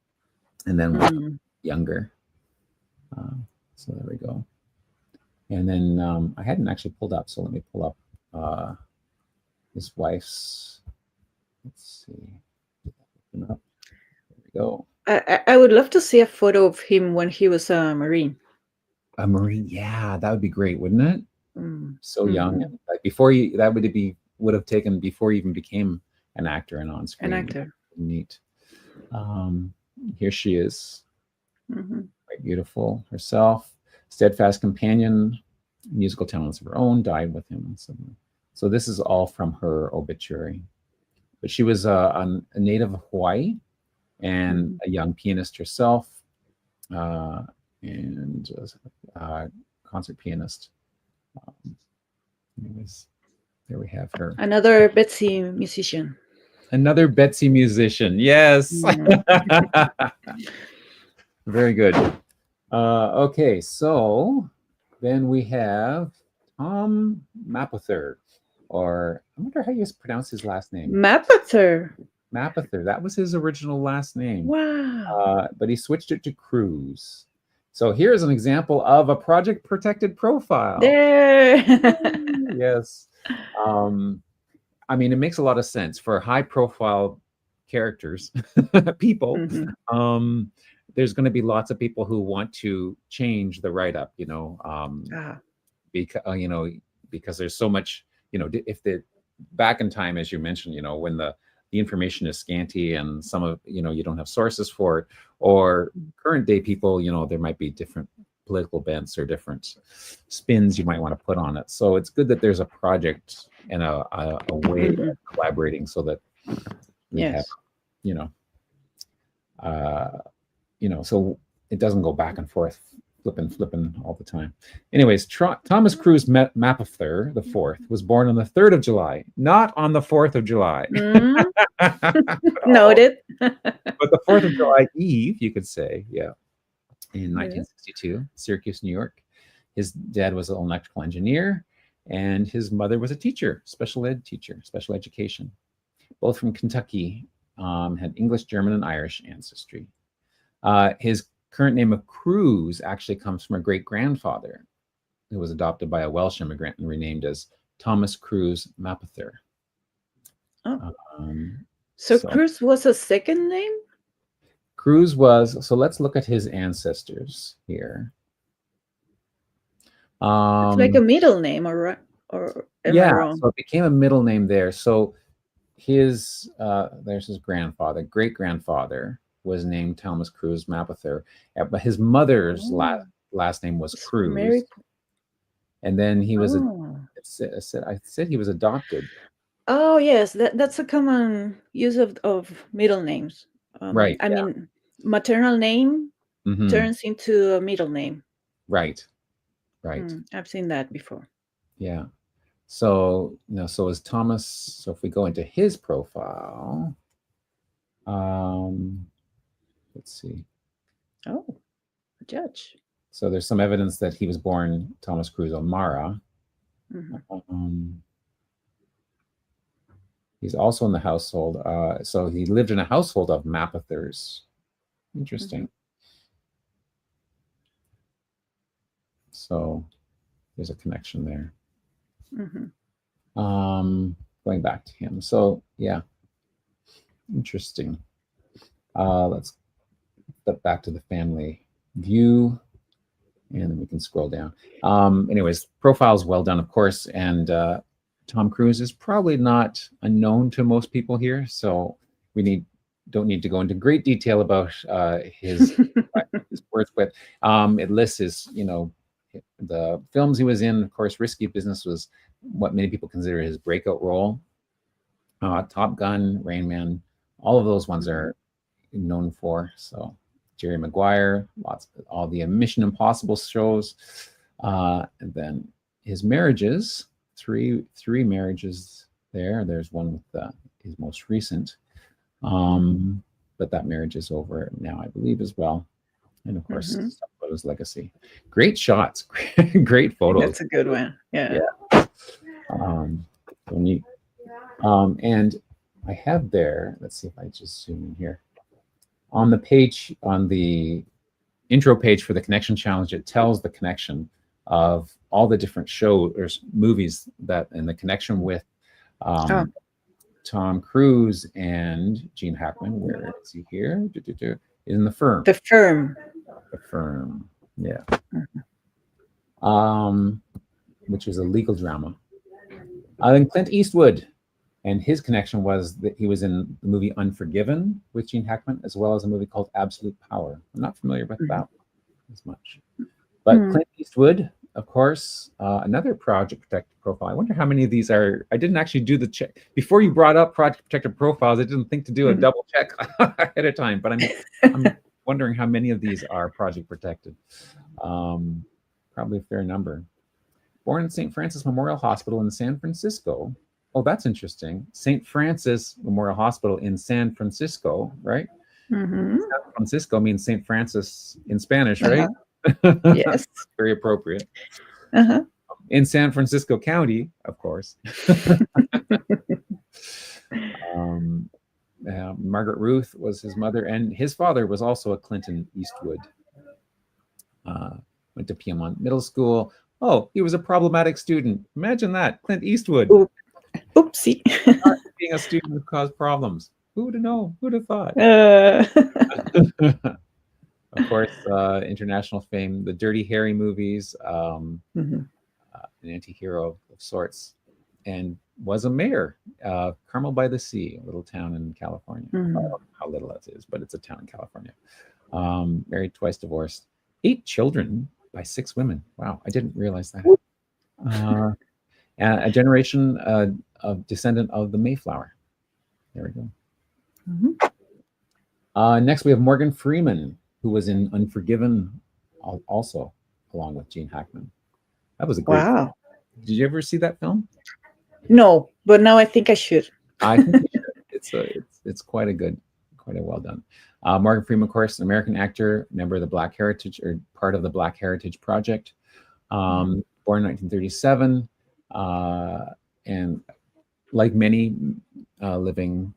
and then one younger. So there we go. And then I hadn't actually pulled up, so let me pull up his wife's. Let's see. Open up. There we go. I would love to see a photo of him when he was a Marine. A Marine, yeah, that would be great, wouldn't it? So young, like before that would have taken before he even became an actor and on screen. An actor. Neat. Here she is, quite beautiful herself, steadfast companion, musical talents of her own, died with him. So this is all from her obituary. But she was a native of Hawaii and a young pianist herself, and a concert pianist. Anyways, there we have her. Another Betsy musician. Another Betsy musician. Yes. Very good. Okay, so then we have Tom Mapother, or I wonder how you pronounce his last name. Mapother. Mapother. That was his original last name. Wow. But he switched it to Cruz. So here's an example of a project protected profile. There. Yes. I mean, it makes a lot of sense for high profile characters, people. There's going to be lots of people who want to change the write-up, because there's so much, if the back in time, as you mentioned, when the information is scanty and some of, you don't have sources for it, or current day people, there might be different political bents or different spins you might want to put on it. So it's good that there's a project and a way of collaborating so that we have, so it doesn't go back and forth, flipping all the time. Anyways, Thomas Cruz Mapother the Fourth was born on the 3rd of July, not on the 4th of July. Noted. But the 4th of July Eve, you could say, in 1962, Syracuse, New York. His dad was an electrical engineer, and his mother was a teacher, special ed teacher, special education. Both from Kentucky, had English, German, and Irish ancestry. His current name of Cruz actually comes from a great-grandfather who was adopted by a Welsh immigrant and renamed as Thomas Cruise Mapother. Oh. Um, So Cruz was a second name? Cruise was, so let's look at his ancestors here. It's like a middle name, or am I wrong? So it became a middle name there. So his there's his grandfather, great-grandfather was named Thomas Cruise Mapother, but his mother's last name was Cruise. And then he was I said he was adopted. Oh yes, that's a common use of middle names. Right. I mean, maternal name turns into a middle name. Right. I've seen that before. Yeah. So, so is Thomas. So if we go into his profile, let's see. Oh, a judge. So there's some evidence that he was born Thomas Cruise O'Mara. He's also in the household. So he lived in a household of Mapothers. Interesting. So there's a connection there. Going back to him. So yeah, interesting. Let's step back to the family view, and then we can scroll down. Anyways, profile's well done, of course, and Tom Cruise is probably not unknown to most people here, so we don't need to go into great detail about his words, but it lists his, the films he was in. Of course, Risky Business was what many people consider his breakout role. Top Gun, Rain Man, all of those ones are known for. So Jerry Maguire, all the Mission Impossible shows, and then his marriages, three marriages there. There's one with his most recent, but that marriage is over now, I believe, as well. And of course, stuff about his legacy. Great shots, great photos. That's a good one. Yeah. So neat. And I have there, let's see if I just zoom in here. On the page, on the intro page for the Connection Challenge, it tells the connection of all the different shows or movies that, and the connection with Tom Cruise and Gene Hackman. Where is he here? In The Firm. The Firm. The Firm, yeah. Which is a legal drama. Then Clint Eastwood, and his connection was that he was in the movie Unforgiven with Gene Hackman, as well as a movie called Absolute Power. I'm not familiar with that as much. But Clint Eastwood, of course, another Project Protected profile. I wonder how many of these are. I didn't actually do the check. Before you brought up Project Protected profiles, I didn't think to do a double check ahead of time, but I'm wondering how many of these are Project Protected. Probably a fair number. Born in St. Francis Memorial Hospital in San Francisco. Oh, that's interesting. St. Francis Memorial Hospital in San Francisco, right? San Francisco means St. Francis in Spanish, right? Yes. Very appropriate. In San Francisco County, of course. Margaret Ruth was his mother, and his father was also a Clinton Eastwood. Went to Piedmont Middle School. Oh, he was a problematic student. Imagine that, Clint Eastwood. Oopsie. Being a student who caused problems. Who would have known? Who'd have thought? Of course, international fame, the Dirty Harry movies, an anti-hero of sorts, and was a mayor, Carmel by the Sea, a little town in California. I don't know how little that is, but it's a town in California. Married twice, divorced, 8 children by 6 women. Wow, I didn't realize that. And a generation of descendant of the Mayflower. There we go. Next, we have Morgan Freeman, who was in Unforgiven also, along with Gene Hackman. That was a great film. Did you ever see that film? No, but now I think I should. I think you should. It's quite a well done. Morgan Freeman, of course, an American actor, member of the Black Heritage, or part of the Black Heritage Project. Born in 1937, and like many living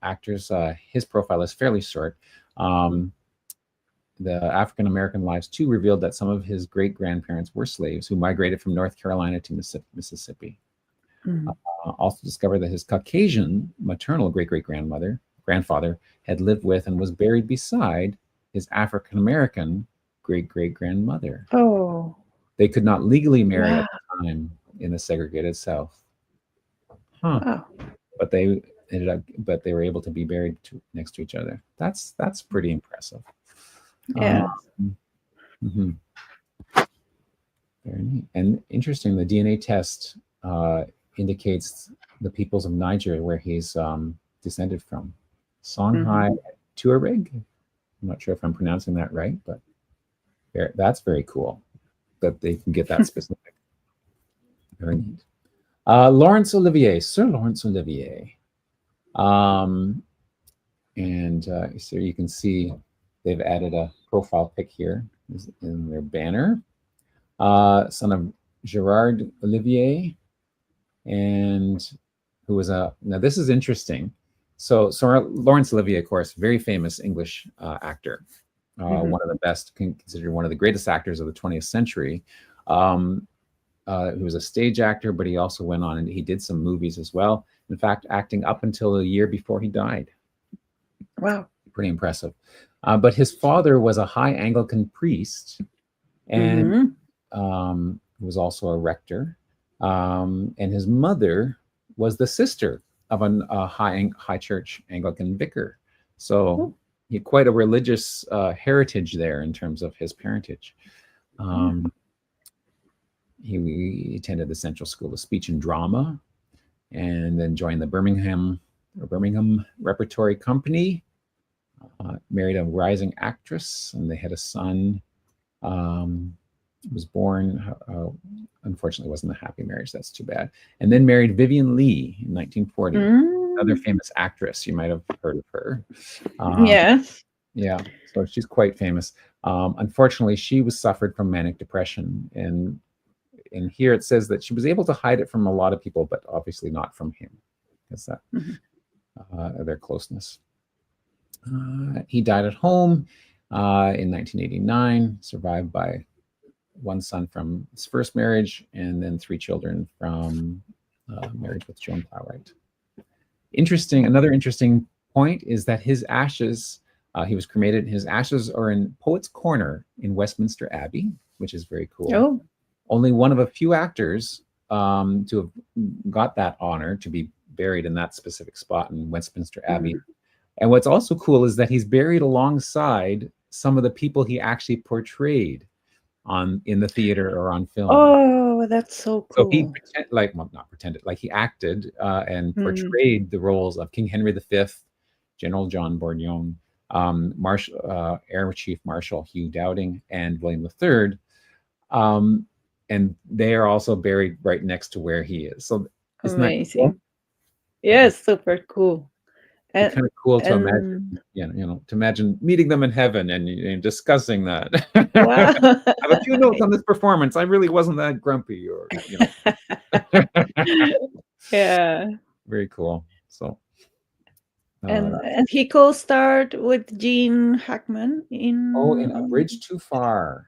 actors, his profile is fairly short. the African American Lives 2 revealed that some of his great grandparents were slaves who migrated from North Carolina to Mississippi. Also discovered that his Caucasian maternal grandfather had lived with and was buried beside his African American great-great-grandmother. Oh. They could not legally marry at the time in the segregated South. Wow. But they were able to be buried next to each other. That's pretty impressive. Yeah. Very neat. And interesting, the DNA test indicates the peoples of Niger where he's descended from. Songhai Tuareg. I'm not sure if I'm pronouncing that right, but that's very cool that they can get that specific. Very neat. Laurence Olivier, Sir Laurence Olivier. And so you can see they've added a profile pic here in their banner. Son of Gerard Olivier, and who was now this is interesting. So Laurence Olivier, of course, very famous English actor, one of the best, considered one of the greatest actors of the 20th century. He was a stage actor, but he also went on and he did some movies as well. In fact, acting up until a year before he died. Wow. Pretty impressive. But his father was a high Anglican priest and was also a rector. And his mother was the sister of a high church Anglican vicar. So he had quite a religious heritage there in terms of his parentage. He attended the Central School of Speech and Drama, and then joined the Birmingham Repertory Company. Married a rising actress, and they had a son. Was born, unfortunately, wasn't a happy marriage. That's too bad. And then married Vivian Leigh in 1940, another famous actress. You might have heard of her. Yeah. So she's quite famous. Unfortunately, she suffered from manic depression, and here it says that she was able to hide it from a lot of people, but obviously not from him, because that their closeness. He died at home in 1989, survived by one son from his first marriage, and then 3 children from marriage with Joan Plowright. Another interesting point is that his ashes, he was cremated. His ashes are in Poets' Corner in Westminster Abbey, which is very cool. Oh. Only one of a few actors to have got that honor to be buried in that specific spot in Westminster Abbey. And what's also cool is that he's buried alongside some of the people he actually portrayed in the theater or on film. Oh, that's so cool. So he he acted and portrayed the roles of King Henry V, General John Bourgogne, Air Chief Marshal Hugh Dowding, and William III. And they are also buried right next to where he is. So isn't amazing. that cool? Yes, super cool. It's kind of cool to imagine, to imagine meeting them in heaven and discussing that. Wow. I have a few notes on this performance. I really wasn't that grumpy, or Yeah. Very cool. So, and he co-starred with Gene Hackman in A Bridge Too Far.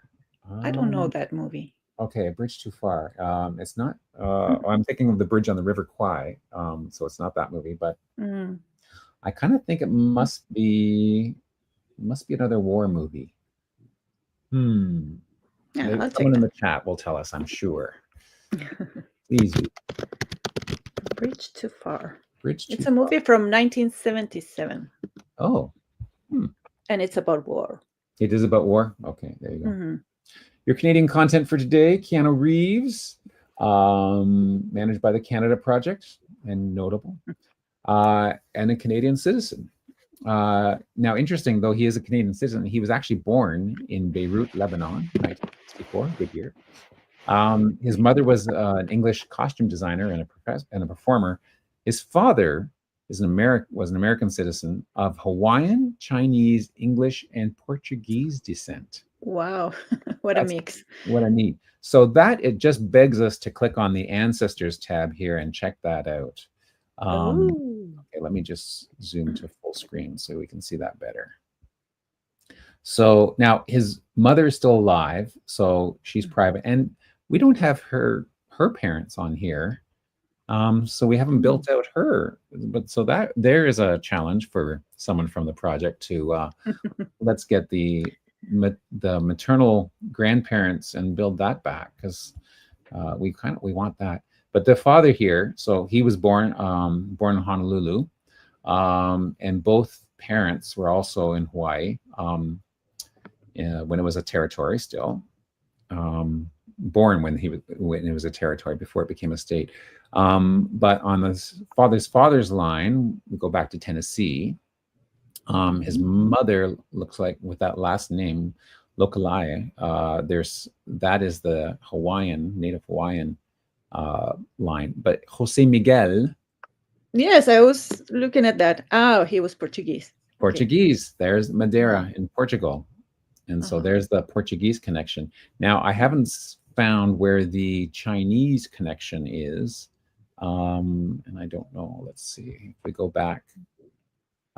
I don't know that movie. Okay, A Bridge Too Far. It's not. I'm thinking of The Bridge on the River Kwai. So it's not that movie, but. I kind of think it must be another war movie. Yeah, someone in the chat will tell us, I'm sure. Easy. Bridge Too Far. It's a movie from 1977. Oh. And it's about war. It is about war? Okay, there you go. Your Canadian content for today, Keanu Reeves, managed by the Canada Project and notable. And a Canadian citizen. Now, interesting, though he is a Canadian citizen, he was actually born in Beirut, Lebanon, 1964, good year. His mother was an English costume designer and a performer. His father was an American citizen of Hawaiian, Chinese, English, and Portuguese descent. Wow, what a mix. What a neat. So it just begs us to click on the Ancestors tab here and check that out. Okay, let me just zoom to full screen so we can see that better. So now his mother is still alive, so she's private, and we don't have her parents on here. So we haven't built out her, but so that there is a challenge for someone from the project to let's get the maternal grandparents and build that back, because we want that. But the father here, so he was born in Honolulu, and both parents were also in Hawaii when it was a territory still. Born when it was a territory before it became a state. But on the father's line, we go back to Tennessee. His mother looks like, with that last name, Lokalai. That is the native Hawaiian line. But Jose Miguel. Yes, I was looking at that. Oh, he was Portuguese. Portuguese. Okay. There's Madeira in Portugal. And so there's the Portuguese connection. Now, I haven't found where the Chinese connection is. And I don't know. Let's see. If we go back,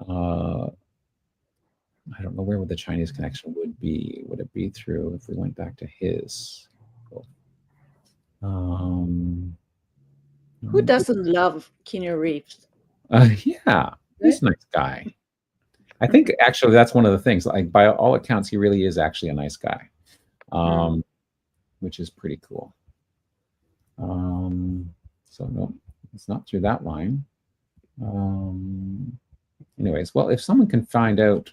I don't know where the Chinese connection would be. Would it be through, if we went back to his? Who doesn't love Keanu Reeves? Yeah, he's a nice guy. I think actually that's one of the things. Like, by all accounts, he really is actually a nice guy, which is pretty cool. So no, it's not through that line. Anyways, well, if someone can find out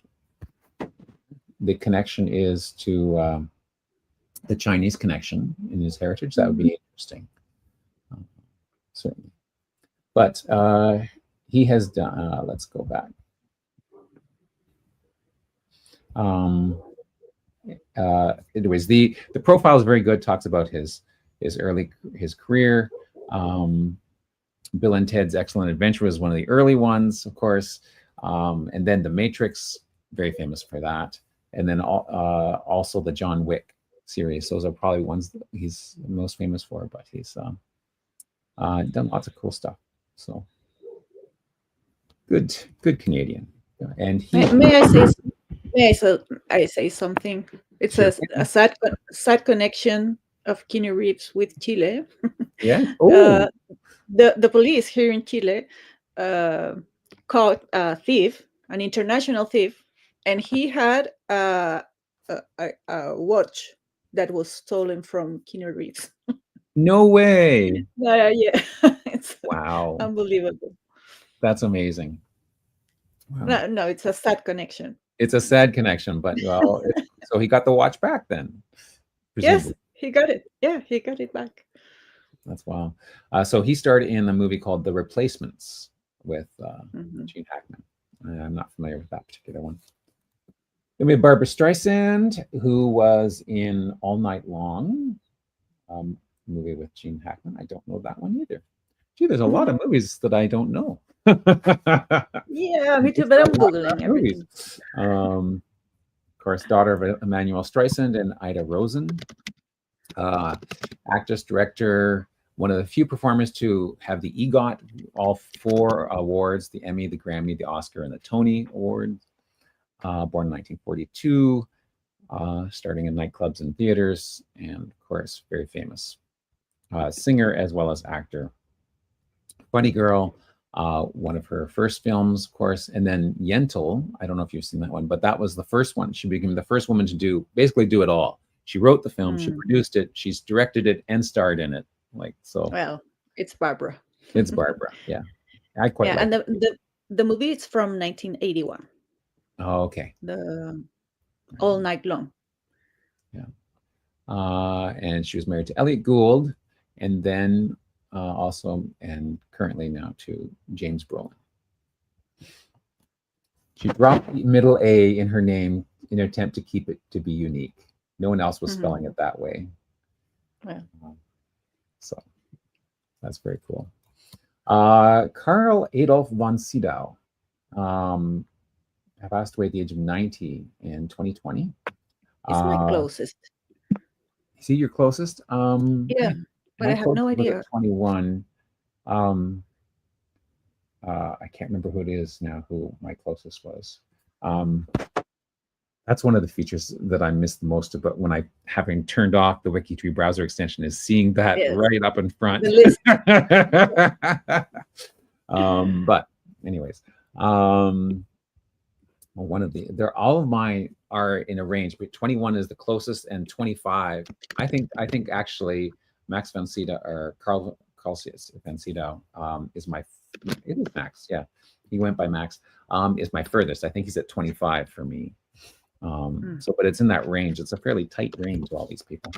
the connection is to the Chinese connection in his heritage, that would be interesting. Certainly. But he has done, let's go back. Anyways, the profile is very good. Talks about his career. Bill and Ted's Excellent Adventure was one of the early ones, of course, and then The Matrix, very famous for that, and then also the John Wick series. Those are probably ones that he's most famous for. But he's done lots of cool stuff. So good Canadian. And may I say something? It's sure. a sad connection of Keanu Reeves with Chile. Yeah. The police here in Chile caught a thief, an international thief, and he had a watch that was stolen from Keanu Reeves. No way. Yeah. It's wow. Unbelievable. That's amazing. Wow. No, it's a sad connection. It's a sad connection, but well, so he got the watch back then. Presumably. Yes, he got it. Yeah, he got it back. That's wow. So he starred in a movie called The Replacements with Gene Hackman. I'm not familiar with that particular one. Then we have Barbara Streisand, who was in All Night Long, movie with Gene Hackman. I don't know that one either. Gee, there's a lot of movies that I don't know. Yeah, me too, but I'm Googling everything. Of course, daughter of Emmanuel Streisand and Ida Rosen. Actress, director, one of the few performers to have the EGOT, all 4 awards, the Emmy, the Grammy, the Oscar, and the Tony Award. Born in 1942, starting in nightclubs and theaters, and of course, very famous singer as well as actor. Funny Girl, one of her first films, of course, and then Yentl. I don't know if you've seen that one, but that was the first one. She became the first woman to basically do it all. She wrote the film, she produced it, she's directed it, and starred in it. Like so. Well, it's Barbara. It's Barbara. Yeah, I quite. Yeah, like and the movie is from 1981. Oh, okay. The All Night Long. Yeah. And she was married to Elliot Gould, and then also and currently now to James Brolin. She dropped the middle A in her name in an attempt to keep it to be unique. No one else was spelling it that way. Yeah. So that's very cool. Karl Adolf von Sydow passed away at the age of 90 in 2020. He's my closest. Is he your closest? Yeah, but I have no idea. 21. I can't remember who it is now, who my closest was. That's one of the features that I miss the most about when I, having turned off the WikiTree browser extension, is seeing that Yes. right up in front. The list. But anyways, one of they're all of mine are in a range, but 21 is the closest, and 25. I think actually Max von Sydow or Carl van Sydow is my, it is Max, yeah, he went by Max, is my furthest. I think he's at 25 for me. So, but it's in that range. It's a fairly tight range, all these people.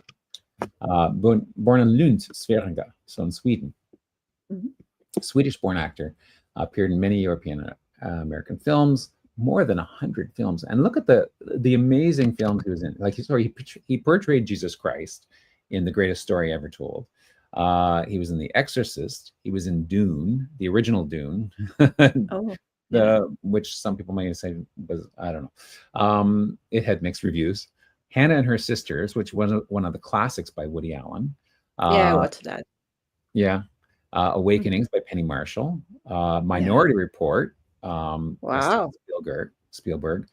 Born in Lund, Sverige, so in Sweden. Swedish-born actor, appeared in many European American films, more than 100 films. And look at the amazing films he was in. Like, he portrayed Jesus Christ in The Greatest Story Ever Told. He was in The Exorcist. He was in Dune, the original Dune. Which some people may say was, I don't know. It had mixed reviews. Hannah and Her Sisters, which was one of the classics by Woody Allen. I watched that. Yeah. Awakenings by Penny Marshall. Minority Report. Wow. Spielberg.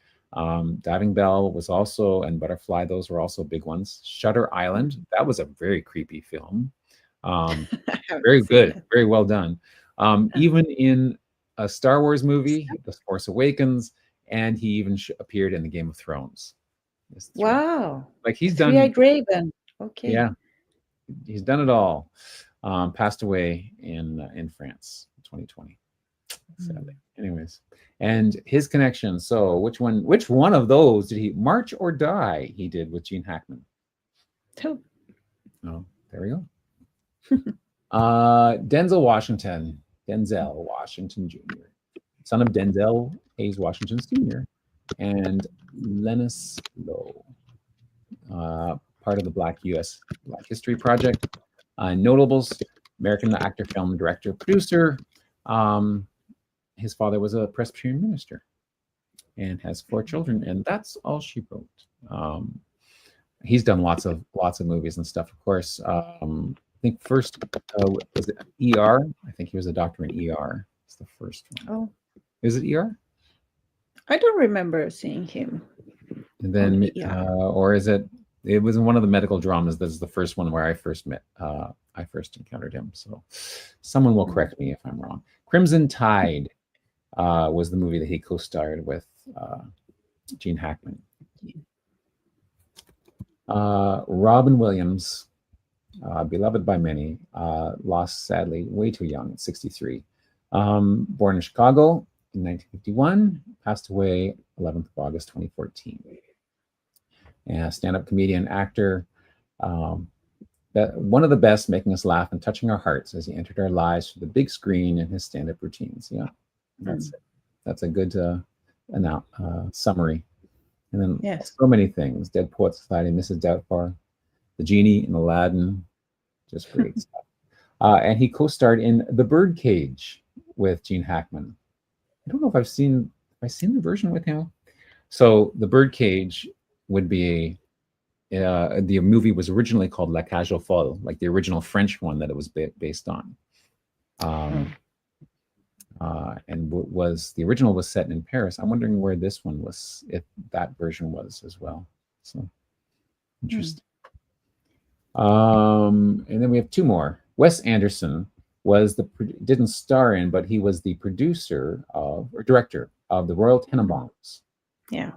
Diving Bell was also, and Butterfly, those were also big ones. Shutter Island, that was a very creepy film. Very good, very well done. Even in a Star Wars movie, The Force Awakens, and he even appeared in the Game of Thrones. Wow. Like, he's done. Three-Eyed Raven. Okay. Yeah, he's done it all. Passed away in France in 2020, sadly. Anyways, and his connection. So which one of those did he, March or Die, he did with Gene Hackman? Oh, there we go. Denzel Washington Jr., son of Denzel Hayes Washington Sr. and Lennis Lowe, part of the Black History Project. Notables: American actor, film director, producer. His father was a Presbyterian minister, and has 4 children, and that's all she wrote. He's done lots of movies and stuff, of course. I think first was it ER? I think he was a doctor in ER. It's the first one. Oh, is it ER? I don't remember seeing him. And then, or is it? It was in one of the medical dramas. This is the first one where I first encountered him. So, someone will correct me if I'm wrong. Crimson Tide was the movie that he co-starred with Gene Hackman. Robin Williams, beloved by many, lost sadly way too young at 63. Born in Chicago in 1951, passed away 11th of August 2014. And stand-up comedian, actor, one of the best, making us laugh and touching our hearts as he entered our lives through the big screen in his stand-up routines. Yeah, that's it. That's a good summary. And then so many things: Dead Poets Society, Mrs. Doubtfire, The Genie in Aladdin, just great stuff. And he co-starred in The Birdcage with Gene Hackman. I don't know if I've seen the version with him. So The Birdcage would be the movie was originally called La Cage aux Folles, like the original French one that it was based on. And the original was set in Paris. I'm wondering where this one was, if that version was as well. So interesting. And then we have 2 more. Wes Anderson didn't star in, but he was the producer or director of The Royal Tenenbaums. Yeah.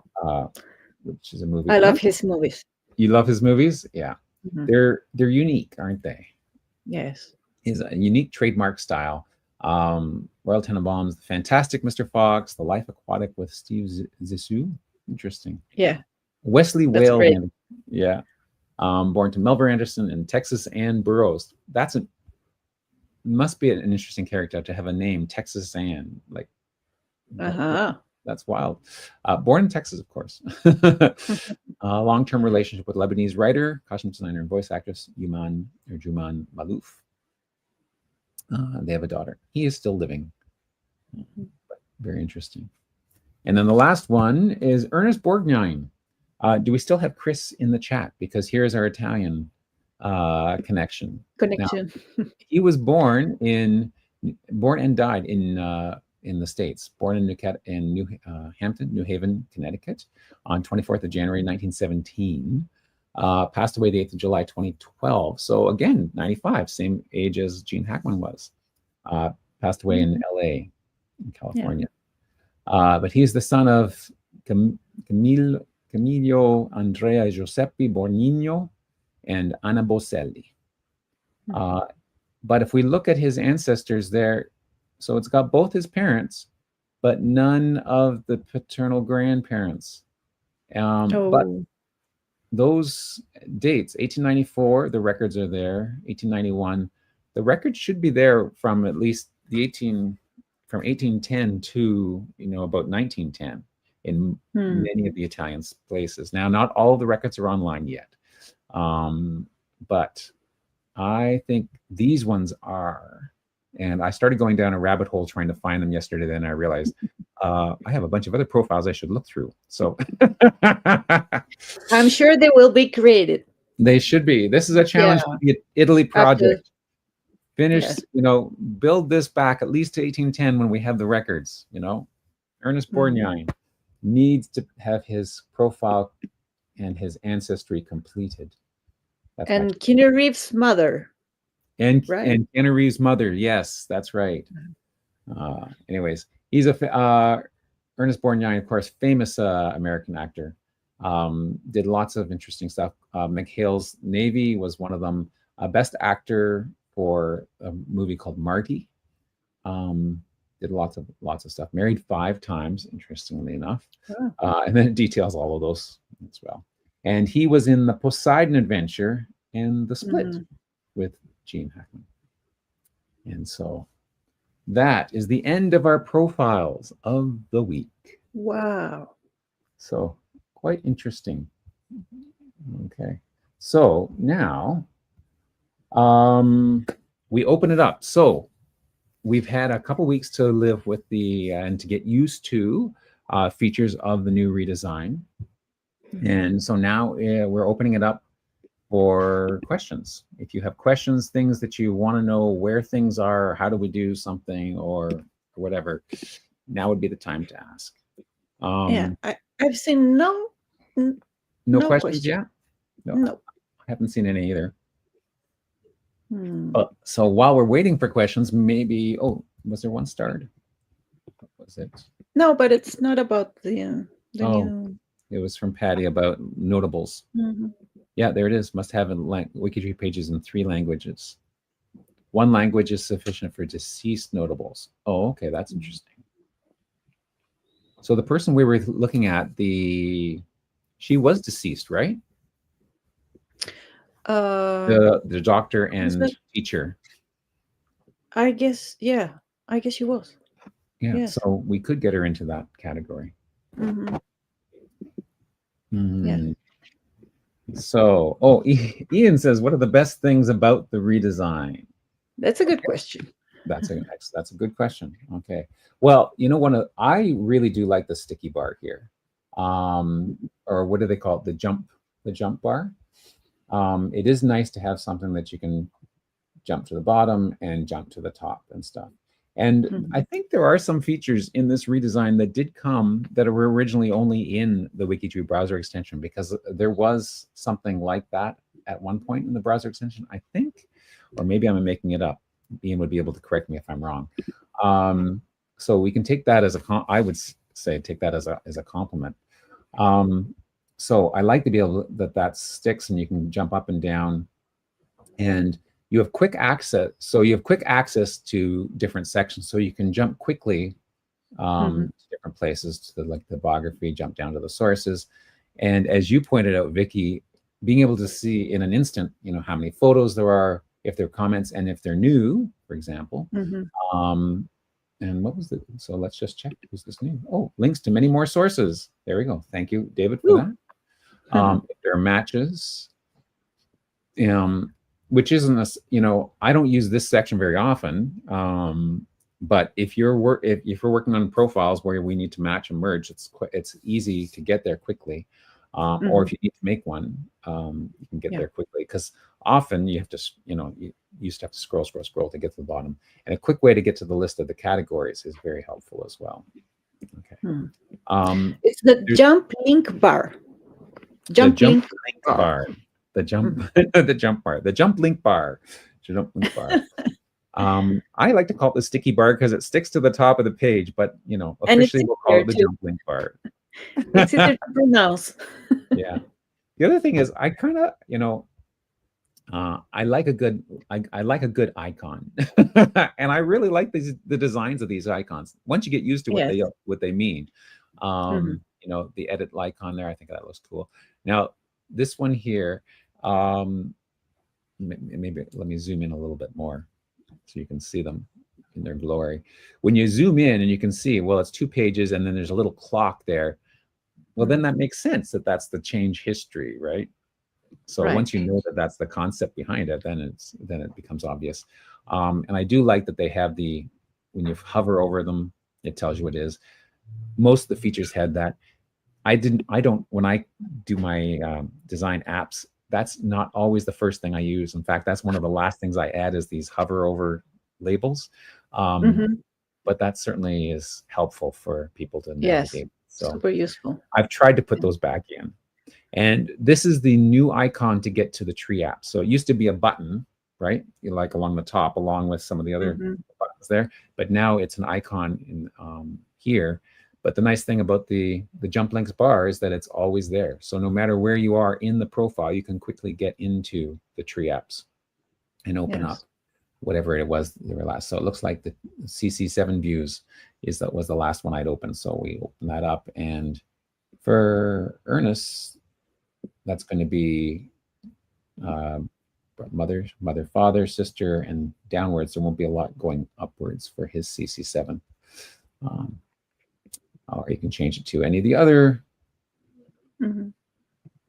Which is a movie. I love his movies. You love his movies? Yeah. Mm-hmm. They're unique, aren't they? Yes. He's a unique trademark style. Royal Tenenbaums, The Fantastic Mr. Fox, The Life Aquatic with Steve Zissou. Interesting. Yeah. Wesley Whale. Yeah. Born to Melvin Anderson in Texas Ann Burroughs. Must be an interesting character to have a name, Texas Ann. Like, that's wild. Born in Texas, of course. Long-term relationship with Lebanese writer, costume designer, and voice actress Juman Malouf. They have a daughter. He is still living. But very interesting. And then the last one is Ernest Borgnine. Do we still have Chris in the chat? Because here's our Italian connection. Connection. Now, he was born and died in in the States, born in New Hampton, New Haven, Connecticut, on 24th of January 1917. Passed away the 8th of July 2012. So again, 95, same age as Gene Hackman was. Passed away in LA, in California. But he's the son of Camillo Andrea Giuseppe Bornigno and Anna Boselli. But if we look at his ancestors there, so it's got both his parents, but none of the paternal grandparents. But those dates, 1894, the records are there. 1891, the records should be there from at least from 1810 to about 1910 in many of the Italian places. Now, not all of the records are online yet, but I think these ones are. And I started going down a rabbit hole trying to find them yesterday. Then I realized I have a bunch of other profiles I should look through. So I'm sure they will be created. They should be. This is a challenge for the Italy project. Finish, build this back at least to 1810 when we have the records. Ernest Borgnine needs to have his profile and his ancestry completed. And Keanu Reeves' mother. And Keanu Reeves' mother, yes, that's right. Anyways, he's Ernest Borgnine, of course, famous American actor. Did lots of interesting stuff. McHale's Navy was one of them. Best actor for a movie called Marty. Did lots of stuff. Married 5 times, interestingly enough. And then it details all of those as well. And he was in the Poseidon Adventure and The Split with Gene Hackman. And so that is the end of our profiles of the week. Wow. So quite interesting. Okay. So now we open it up. So we've had a couple weeks to live with and to get used to features of the new redesign. And so now we're opening it up for questions. If you have questions, things that you want to know where things are, how do we do something or whatever, now would be the time to ask. I've seen no questions yet? No. I haven't seen any either. So while we're waiting for questions, maybe, was there one starred? What was it? No, but it's not about the new. It was from Patty about notables. Yeah, there it is. Must have WikiTree pages in 3 languages. 1 language is sufficient for deceased notables. Oh, okay, that's interesting. So the person we were looking at, she was deceased, right? The doctor and teacher. I guess, yeah. I guess she was. Yeah, yes. So we could get her into that category. Yeah. So, Ian says, what are the best things about the redesign? That's a good question. That's a good question. Okay. Well, I really do like the sticky bar here. Or what do they call it? The jump bar. It is nice to have something that you can jump to the bottom and jump to the top and stuff. And I think there are some features in this redesign that did come that were originally only in the WikiTree browser extension, because there was something like that at one point in the browser extension, I think, or maybe I'm making it up. Ian would be able to correct me if I'm wrong. So we can take that as I would say take that as a compliment. So I like to be able that sticks and you can jump up and down, and you have quick access. So you have quick access to different sections, so you can jump quickly to different places, to the biography, jump down to the sources. And as you pointed out, Vicki, being able to see in an instant, how many photos there are, if they're comments, and if they're new, for example. And what was so let's just check. Was this new? Oh, links to many more sources. There we go. Thank you, David, for that. If there are matches, which isn't I don't use this section very often. But if you're working on profiles where we need to match and merge, it's easy to get there quickly. Or if you need to make one, you can get there quickly, because often you have to, you used to have to scroll to get to the bottom. And a quick way to get to the list of the categories is very helpful as well. Okay. It's the jump link bar. The jump link bar. The jump link bar. I like to call it the sticky bar because it sticks to the top of the page, but officially we'll call it the jump link bar. It's easy to pronounce. Yeah. The other thing is, I kind of, I like a good icon, and I really like the designs of these icons. Once you get used to what they mean, the edit icon there, I think that looks cool. Now this one here, maybe let me zoom in a little bit more so you can see them in their glory. When you zoom in and you can see, well, it's 2 pages and then there's a little clock there. Well, then that makes sense that that's the change history, right? So once you know that that's the concept behind it, then it becomes obvious. And I do like that they have when you hover over them, it tells you what it is. Most of the features had that. When I do my design apps, that's not always the first thing I use. In fact, that's one of the last things I add is these hover over labels. But that certainly is helpful for people to navigate. So super useful. I've tried to put those back in. And this is the new icon to get to the tree app. So it used to be a button, right? Like along the top, along with some of the other buttons there. But now it's an icon in here. But the nice thing about the jump links bar is that it's always there. So no matter where you are in the profile, you can quickly get into the tree apps and open up whatever it was they were last. So it looks like the CC7 views was the last one I'd opened. So we open that up, and for Ernest, that's going to be mother, father, sister, and downwards. There won't be a lot going upwards for his CC7. Or you can change it to any of the other. I'm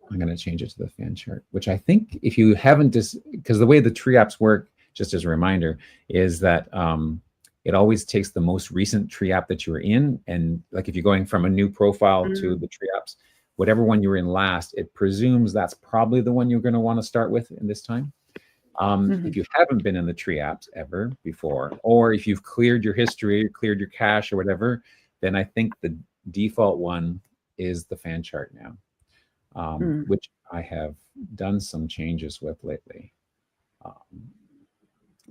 going to change it to the fan chart, which I think if you haven't, because the way the tree apps work, just as a reminder, is that it always takes the most recent tree app that you were in. And like if you're going from a new profile to the tree apps, whatever one you were in last, it presumes that's probably the one you're going to want to start with in this time. If you haven't been in the tree apps ever before, or if you've cleared your history, cleared your cache or whatever, then I think the default one is the fan chart now, which I have done some changes with lately.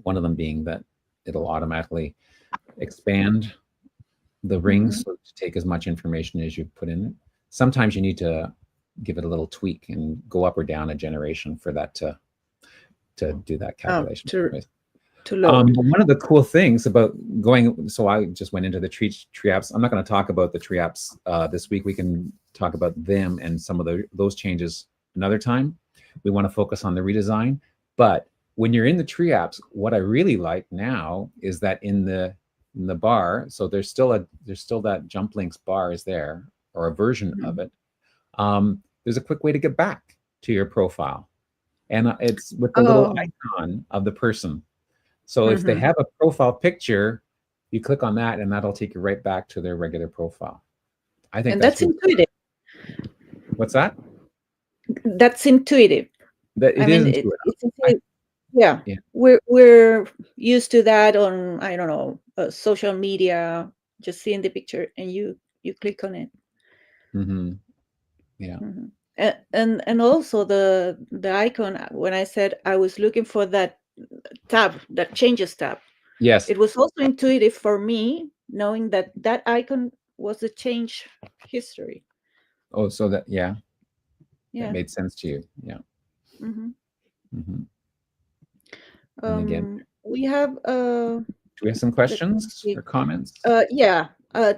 One of them being that it'll automatically expand the rings so to take as much information as you put in it. Sometimes you need to give it a little tweak and go up or down a generation for that to do that calculation. To load. One of the cool things about so I just went into the tree apps. I'm not going to talk about the tree apps this week. We can talk about them and some of those changes another time. We want to focus on the redesign. But when you're in the tree apps, what I really like now is that in the bar, so there's still that jump links bar is there, or a version of it. There's a quick way to get back to your profile, and it's with the little icon of the person. So if they have a profile picture, you click on that, and that'll take you right back to their regular profile. I think that's intuitive. What's that? That's intuitive. It is intuitive. It's intuitive. Yeah. We're used to that on, I don't know, social media, just seeing the picture and you click on it. Yeah. And also the icon, when I said I was looking for that tab, that changes tab. Yes. It was also intuitive for me, knowing that icon was the change history. Oh, so that that made sense to you. Yeah. And again, we have do we have some questions or comments?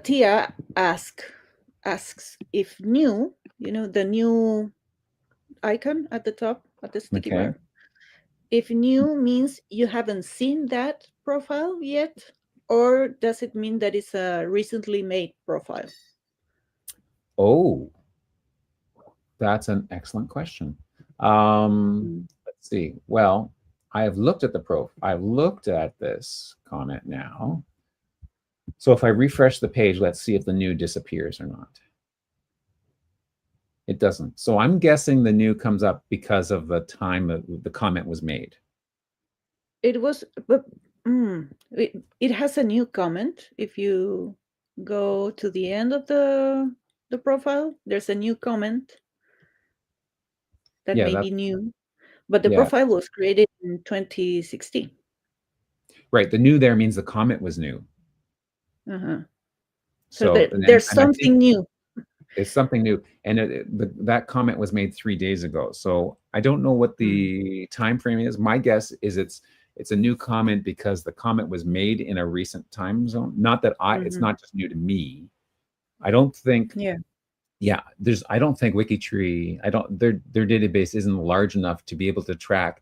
Tia asks if new, the new icon at the top at the sticky bar, if new means you haven't seen that profile yet, or does it mean that it's a recently made profile? Oh, that's an excellent question. Let's see. Well, I have looked at I've looked at this comment now. So if I refresh the page, let's see if the new disappears or not. It doesn't. So I'm guessing the new comes up because of the time the comment was made. It was, but it has a new comment. If you go to the end of the profile, there's a new comment that may be new, but the profile was created in 2016. Right. The new there means the comment was new. So there's something new. It's something new, and that comment was made 3 days ago. So I don't know what the time frame is. My guess is it's a new comment because the comment was made in a recent time zone. Not that it's not just new to me. I don't think. I don't think WikiTree. Their database isn't large enough to be able to track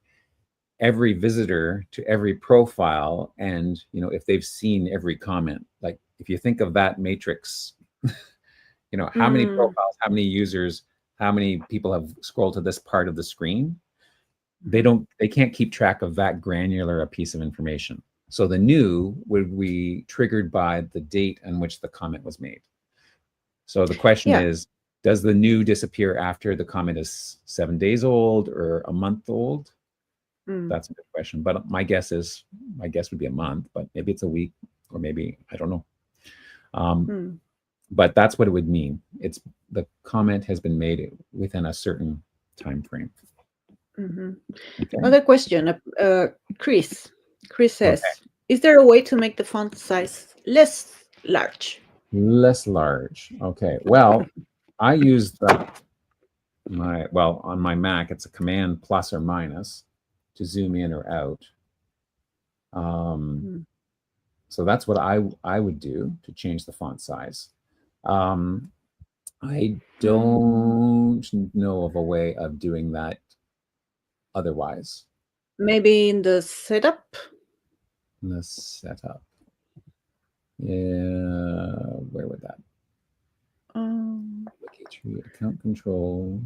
every visitor to every profile, and if they've seen every comment. Like if you think of that matrix. How many profiles, how many users, how many people have scrolled to this part of the screen? They can't keep track of that granular a piece of information. So the new would be triggered by the date on which the comment was made. So the question is, does the new disappear after the comment is 7 days old or a month old? That's a good question. But my guess would be a month, but maybe it's a week, or maybe, I don't know. But that's what it would mean. It's the comment has been made within a certain time frame. Okay. Another question, Chris. Chris says, is there a way to make the font size less large? Less large. Okay. Well, I use on my Mac, it's a command plus or minus to zoom in or out. So that's what I would do to change the font size. I don't know of a way of doing that otherwise. Maybe in the setup? In the setup. Yeah, where would that? WikiTree account control.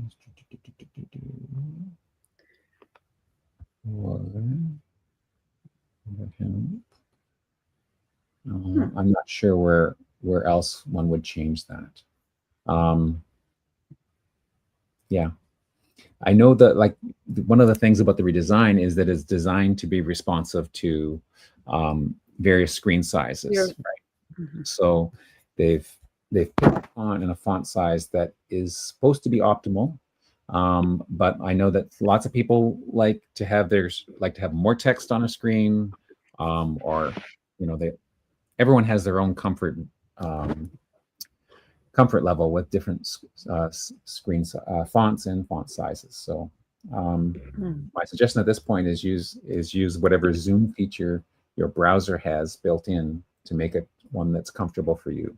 I'm not sure where else one would change that. I know that one of the things about the redesign is that it's designed to be responsive to various screen sizes, right? So they've put a font in a font size that is supposed to be optimal, but I know that lots of people like to have more text on a screen, or everyone has their own comfort level with different screen fonts and font sizes. So my suggestion at this point is use whatever zoom feature your browser has built in to make it one that's comfortable for you.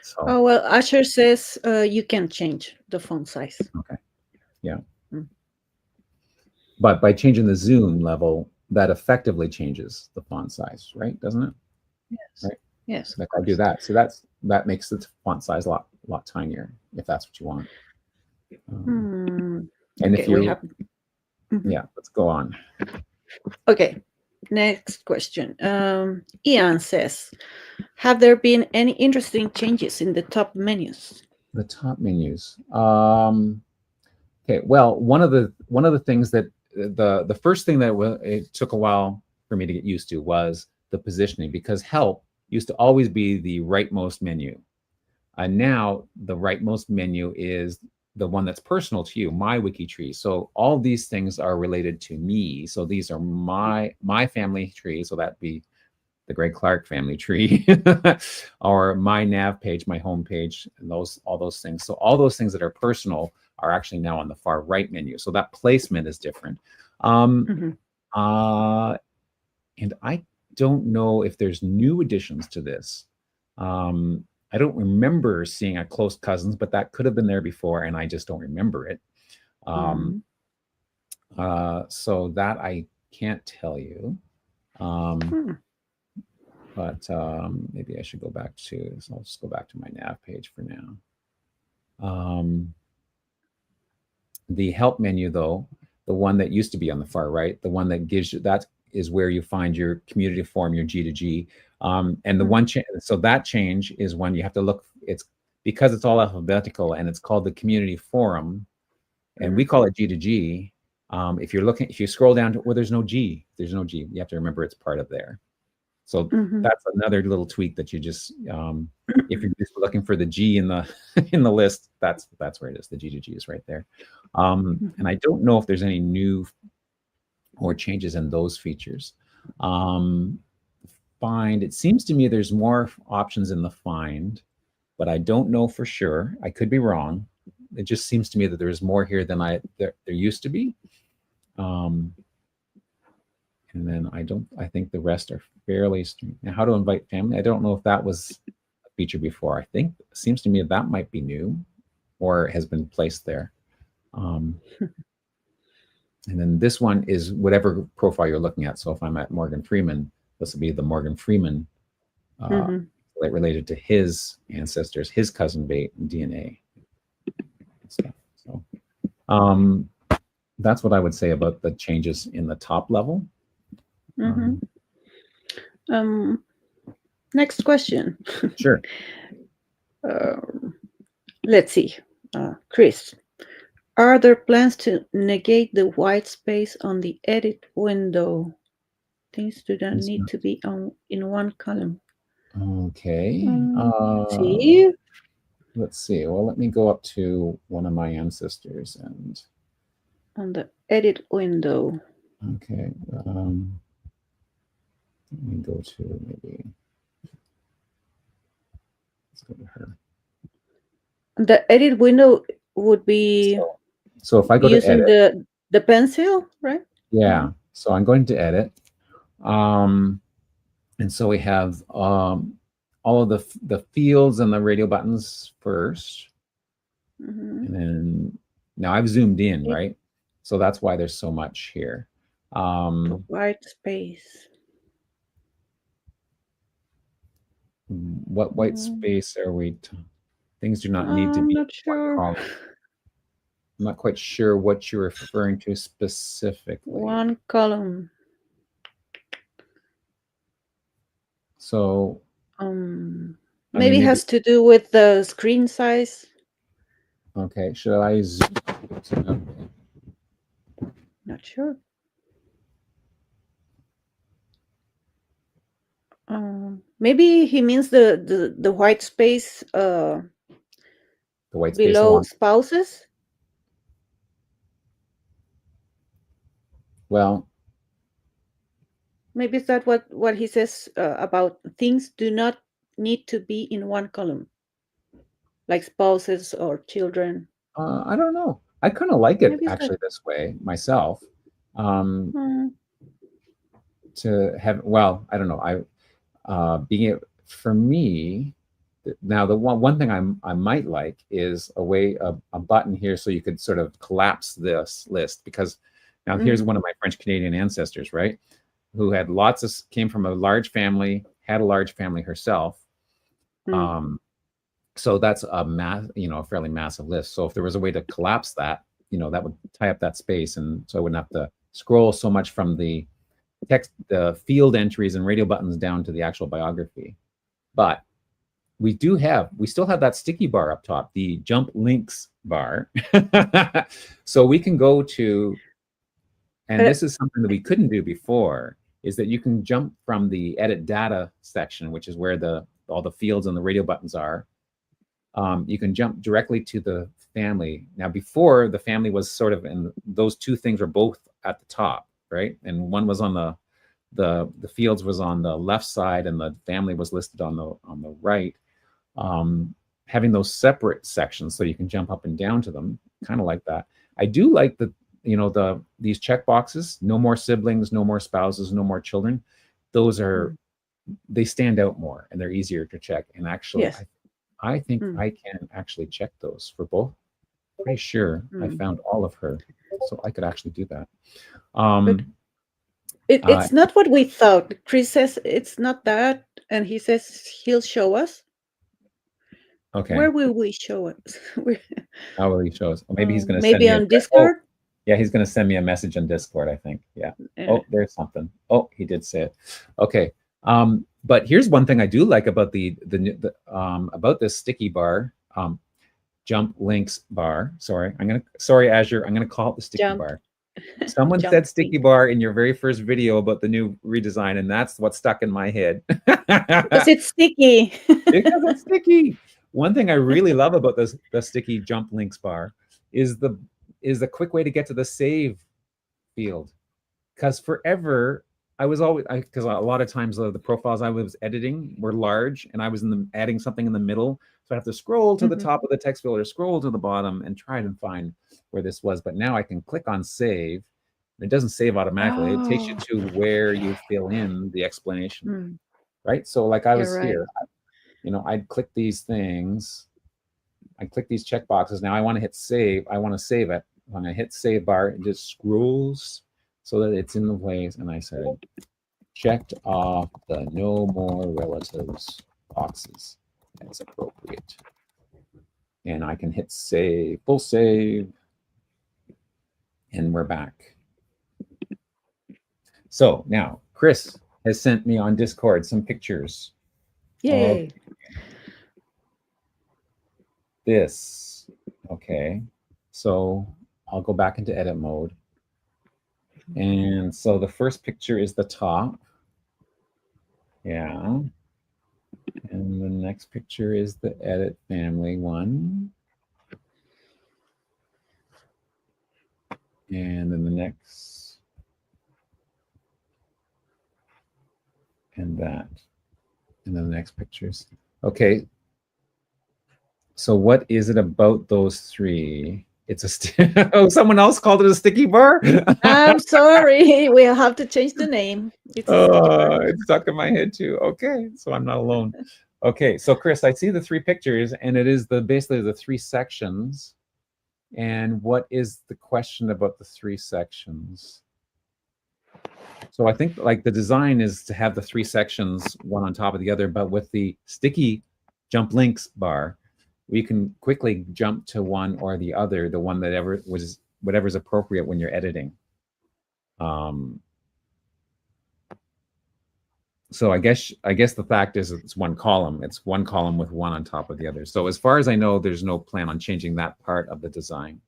So, well, Asher says you can change the font size. Okay. Yeah. But by changing the zoom level, that effectively changes the font size, right? Doesn't it? Yes. Right. Yes. Like I do that. So that makes the font size a lot tinier, if that's what you want. And okay, if you let's go on. Okay. Next question. Ian says, have there been any interesting changes in the top menus? The top menus. Okay. Well, one of the things that the first thing that it took a while for me to get used to was the positioning, because help used to always be the rightmost menu. And now the rightmost menu is the one that's personal to you, my WikiTree. So all these things are related to me. So these are my family tree. So that'd be the Greg Clark family tree, or my nav page, my home page, and all those things. So all those things that are personal are actually now on the far right menu. So that placement is different. And I don't know if there's new additions to this. I don't remember seeing a close cousins, but that could have been there before, and I just don't remember it. So that I can't tell you. But maybe I should go back to. So I'll just go back to my nav page for now. The help menu, though, the one that used to be on the far right, the one that gives you, that is where you find your community form, your G2G. And the one so that change is when you have to look, it's because it's all alphabetical and it's called the community forum, and we call it G to G. If you scroll down to where there's no G, you have to remember it's part of there. So that's another little tweak that you just, if you're just looking for the G in the in the list, that's where it is. The G to G is right there. And I don't know if there's any new or changes in those features. Find, it seems to me there's more options in the find, but I don't know for sure. I could be wrong. It just seems to me that there's more here than there used to be. And then I think the rest are fairly stream. Now, how to invite family. I don't know if that was a feature before. I think it seems to me that might be new or has been placed there. And then this one is whatever profile you're looking at. So if I'm at Morgan Freeman, this will be the Morgan Freeman related to his ancestors, his cousin DNA. So that's what I would say about the changes in the top level. Next question. Sure. Let's see. Chris, are there plans to negate the white space on the edit window? Things do not need to be in one column. Okay. See? Let's see. Well, let me go up to one of my ancestors and on the edit window. Okay. Let me go to maybe. Let's go to her. The edit window would be. So if I go using to edit, the pencil, right? Yeah. So I'm going to edit, and so we have all of the fields and the radio buttons first, and then now I've zoomed in, right? So that's why there's so much here. White space. What white space are we? Things do not need to be. I'm not sure. I'm not quite sure what you're referring to specifically. One column. So maybe it has to do with the screen size. Okay, should I zoom? Not sure. Maybe he means the white space. The white space below spouses. Well, maybe is that what he says about things do not need to be in one column, like spouses or children. I don't know. I kind of like it actually this way myself. To have, well, I don't know. Being it for me now, the one thing I might like is a button here so you could sort of collapse this list, because now here's one of my French Canadian ancestors, right, who had came from a large family, had a large family herself. So that's a fairly massive list. So if there was a way to collapse that, that would tie up that space, and so I wouldn't have to scroll so much from the text, the field entries and radio buttons down to the actual biography. But we still have that sticky bar up top, the jump links bar. So we can go to, and this is something that we couldn't do before, is that you can jump from the edit data section, which is where all the fields and the radio buttons are. You can jump directly to the family. Now, before, the family was sort of, and those two things were both at the top, right? And one was on the fields was on the left side, and the family was listed on the right. Having those separate sections so you can jump up and down to them, kind of like that. I do like these check boxes: no more siblings, no more spouses, no more children. Those they stand out more and they're easier to check. And actually, yes. I think I can actually check those for both. Pretty sure I found all of her, so I could actually do that. It's not what we thought. Chris says it's not that, and he says he'll show us. Okay. Where will we show it? How will he show us? Or maybe he's going to maybe on Discord. Oh, yeah, he's going to send me a message on Discord, I think. Yeah. Oh, there's something. Oh, he did say it. Okay. But here's one thing I do like about about this sticky bar jump links bar. Sorry, Azure. I'm gonna call it the sticky bar. Someone said sticky bar in your very first video about the new redesign, and that's what stuck in my head. Because it's sticky. Because it's sticky. One thing I really love about the sticky jump links bar is the quick way to get to the save field. Because forever I was always, because a lot of times the profiles I was editing were large, and I was adding something in the middle, so I have to scroll to the top of the text field or scroll to the bottom and try and find where this was. But now I can click on save. It doesn't save automatically. It takes you to where you fill in the explanation, right? So like I was here, you know, I'd click these things. I click these check boxes. Now I want to hit save. I want to save it. When I hit save bar, it just scrolls so that it's in the place. And I said, checked off the no more relatives boxes as appropriate. And I can hit save, full save, and we're back. So now Chris has sent me on Discord some pictures. Yay. This. Okay. So I'll go back into edit mode. And so the first picture is the top. Yeah. And the next picture is the edit family one. And then the next. And that. And then the next pictures. Okay. So what is it about those three? It's a oh, someone else called it a sticky bar. I'm sorry. We'll have to change the name. It's stuck in my head too. Okay, so I'm not alone. Okay, so Chris, I see the three pictures, and it is basically the three sections. And what is the question about the three sections? So I think like the design is to have the three sections one on top of the other, but with the sticky jump links bar, we can quickly jump to one or the other, the one that whatever's appropriate when you're editing. So I guess the fact is it's one column. It's one column with one on top of the other. So as far as I know, there's no plan on changing that part of the design.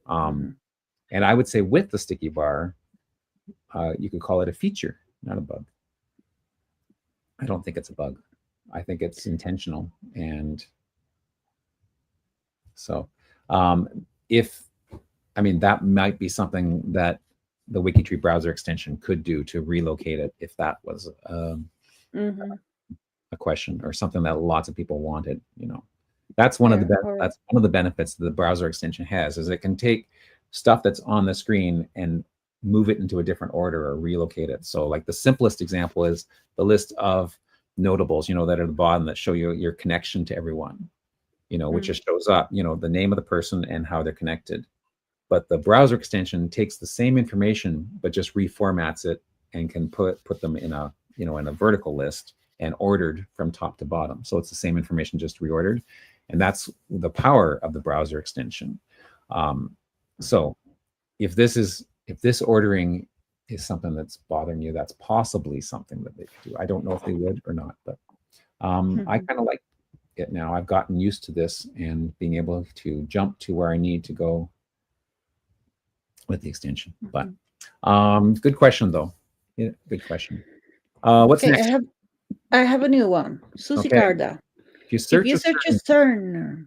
And I would say with the sticky bar, you could call it a feature, not a bug. I don't think it's a bug. I think it's intentional. And so that might be something that the WikiTree browser extension could do to relocate it if that was a question or something that lots of people wanted. You know, that's one of the benefits that the browser extension has, is it can take stuff that's on the screen and move it into a different order or relocate it. So like the simplest example is the list of notables, you know, that are at the bottom that show you your connection to everyone, you know, which just shows up, you know, the name of the person and how they're connected. But the browser extension takes the same information, but just reformats it and can put them in a, you know, in a vertical list and ordered from top to bottom. So it's the same information, just reordered. And that's the power of the browser extension. So if this ordering is something that's bothering you, that's possibly something that they could do. I don't know if they would or not, but I kind of like it now. I've gotten used to this and being able to jump to where I need to go with the extension. But good question though. Yeah, good question. What's next? I have a new one. Susie Garda. If you search a cerner,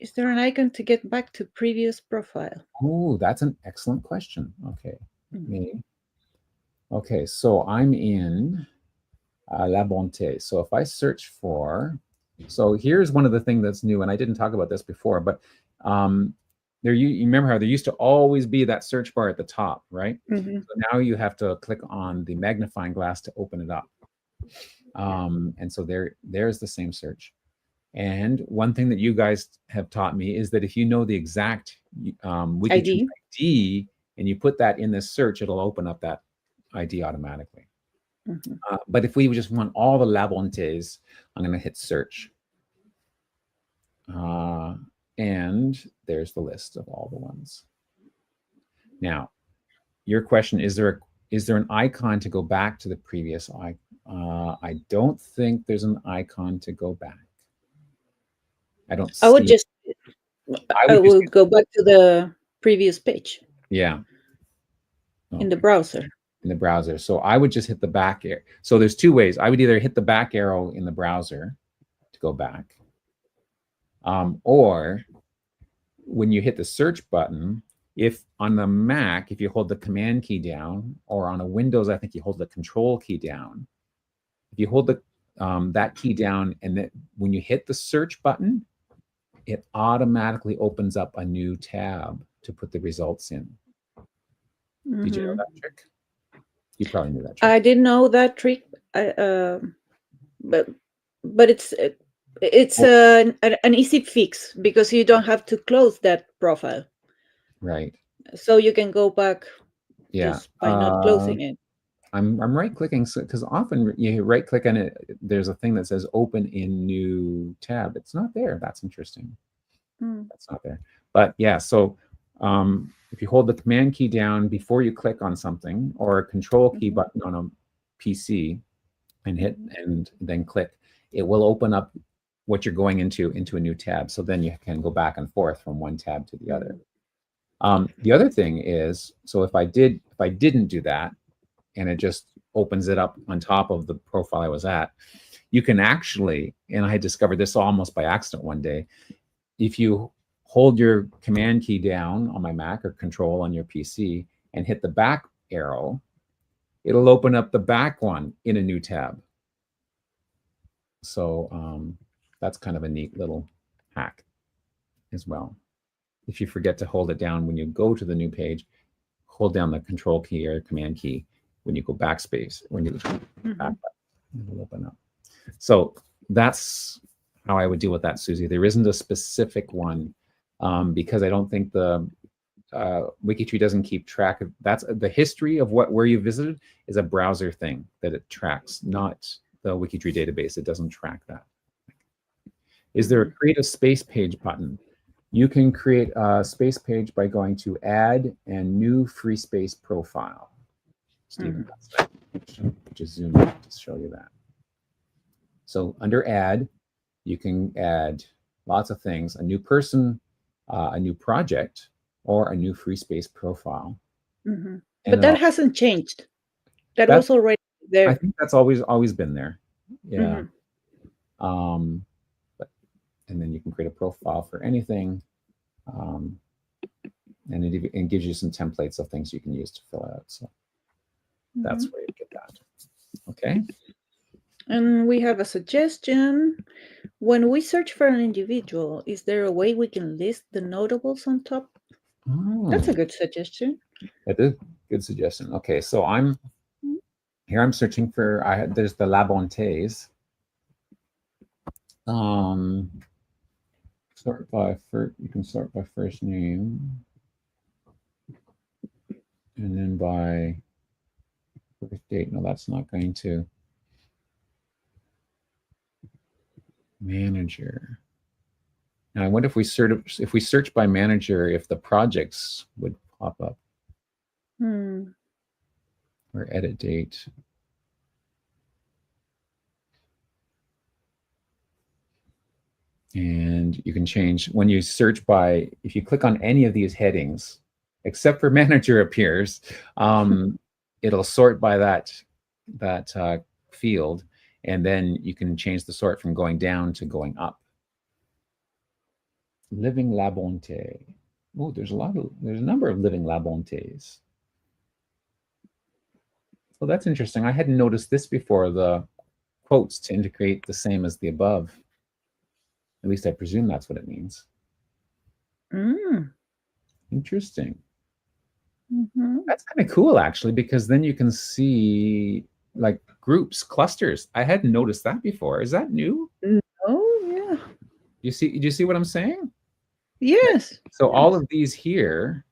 is there an icon to get back to previous profile? Oh, that's an excellent question. Okay. Okay, so I'm in La Bonté. So if I search for, so here's one of the things that's new, and I didn't talk about this before, but you remember how there used to always be that search bar at the top, right? So now you have to click on the magnifying glass to open it up. And so there's the same search. And one thing that you guys have taught me is that if you know the exact WikiTree ID and you put that in this search, it'll open up that ID automatically. But if we just want all the La Bontés, I'm going to hit search. And there's the list of all the ones. Now, your question, is there an icon to go back to the previous icon? I don't think there's an icon to go back. I don't I would see. just I I would just will go back to the previous page yeah. in the Okay. browser. In the browser. So I would just hit the back arrow. So there's two ways. I would either hit the back arrow in the browser to go back, or when you hit the search button, if on the Mac, if you hold the command key down, or on a Windows, I think you hold the control key down. If you hold the that key down, and then when you hit the search button, it automatically opens up a new tab to put the results in. Did you know that trick? You probably knew that trick. I didn't know that trick. But it's an easy fix because you don't have to close that profile. Right. So you can go back just by not closing it. I'm right clicking because often you right click on it. There's a thing that says open in new tab. It's not there. That's interesting. That's not there. But yeah, so if you hold the command key down before you click on something, or a control key button on a PC and hit and then click, it will open up what you're going into a new tab. So then you can go back and forth from one tab to the other. The other thing is, so if I didn't do that, and it just opens it up on top of the profile I was at, you can actually, and I discovered this almost by accident one day, if you hold your command key down on my Mac or control on your PC and hit the back arrow, it'll open up the back one in a new tab. So that's kind of a neat little hack as well. If you forget to hold it down when you go to the new page, hold down the control key or command key. When you go backspace, when you back, it'll open up. So that's how I would deal with that, Susie. There isn't a specific one because I don't think the WikiTree doesn't keep track of. That's the history of where you visited is a browser thing that it tracks, not the WikiTree database. It doesn't track that. Is there a create a space page button? You can create a space page by going to Add and New Free Space Profile. Stephen, just zoom in to show you that. So under Add, you can add lots of things: a new person, a new project, or a new free space profile. But that hasn't changed. That was already there. I think that's always been there. Yeah. But, and then you can create a profile for anything. And it gives you some templates of things you can use to fill out. So that's where you get that. Okay. And we have a suggestion. When we search for an individual, is there a way we can list the notables on top? That's a good suggestion. That is a good suggestion. Okay, so I'm searching for, there's the Labontes. Sort by you can sort by first name, and then by birth date. No, that's not going to. Manager. Now I wonder if we search by manager, if the projects would pop up. Or edit date. And you can change when you search by, if you click on any of these headings, except for manager appears, it'll sort by that field, and then you can change the sort from going down to going up. Living Labonte. Oh, there's a number of living Labontes. Well, that's interesting. I hadn't noticed this before. The quotes to indicate the same as the above. At least I presume that's what it means. Interesting. That's kind of cool, actually, because then you can see like groups, clusters. I hadn't noticed that before. Is that new? Oh, yeah. Do you see what I'm saying? Yes. So all of these here,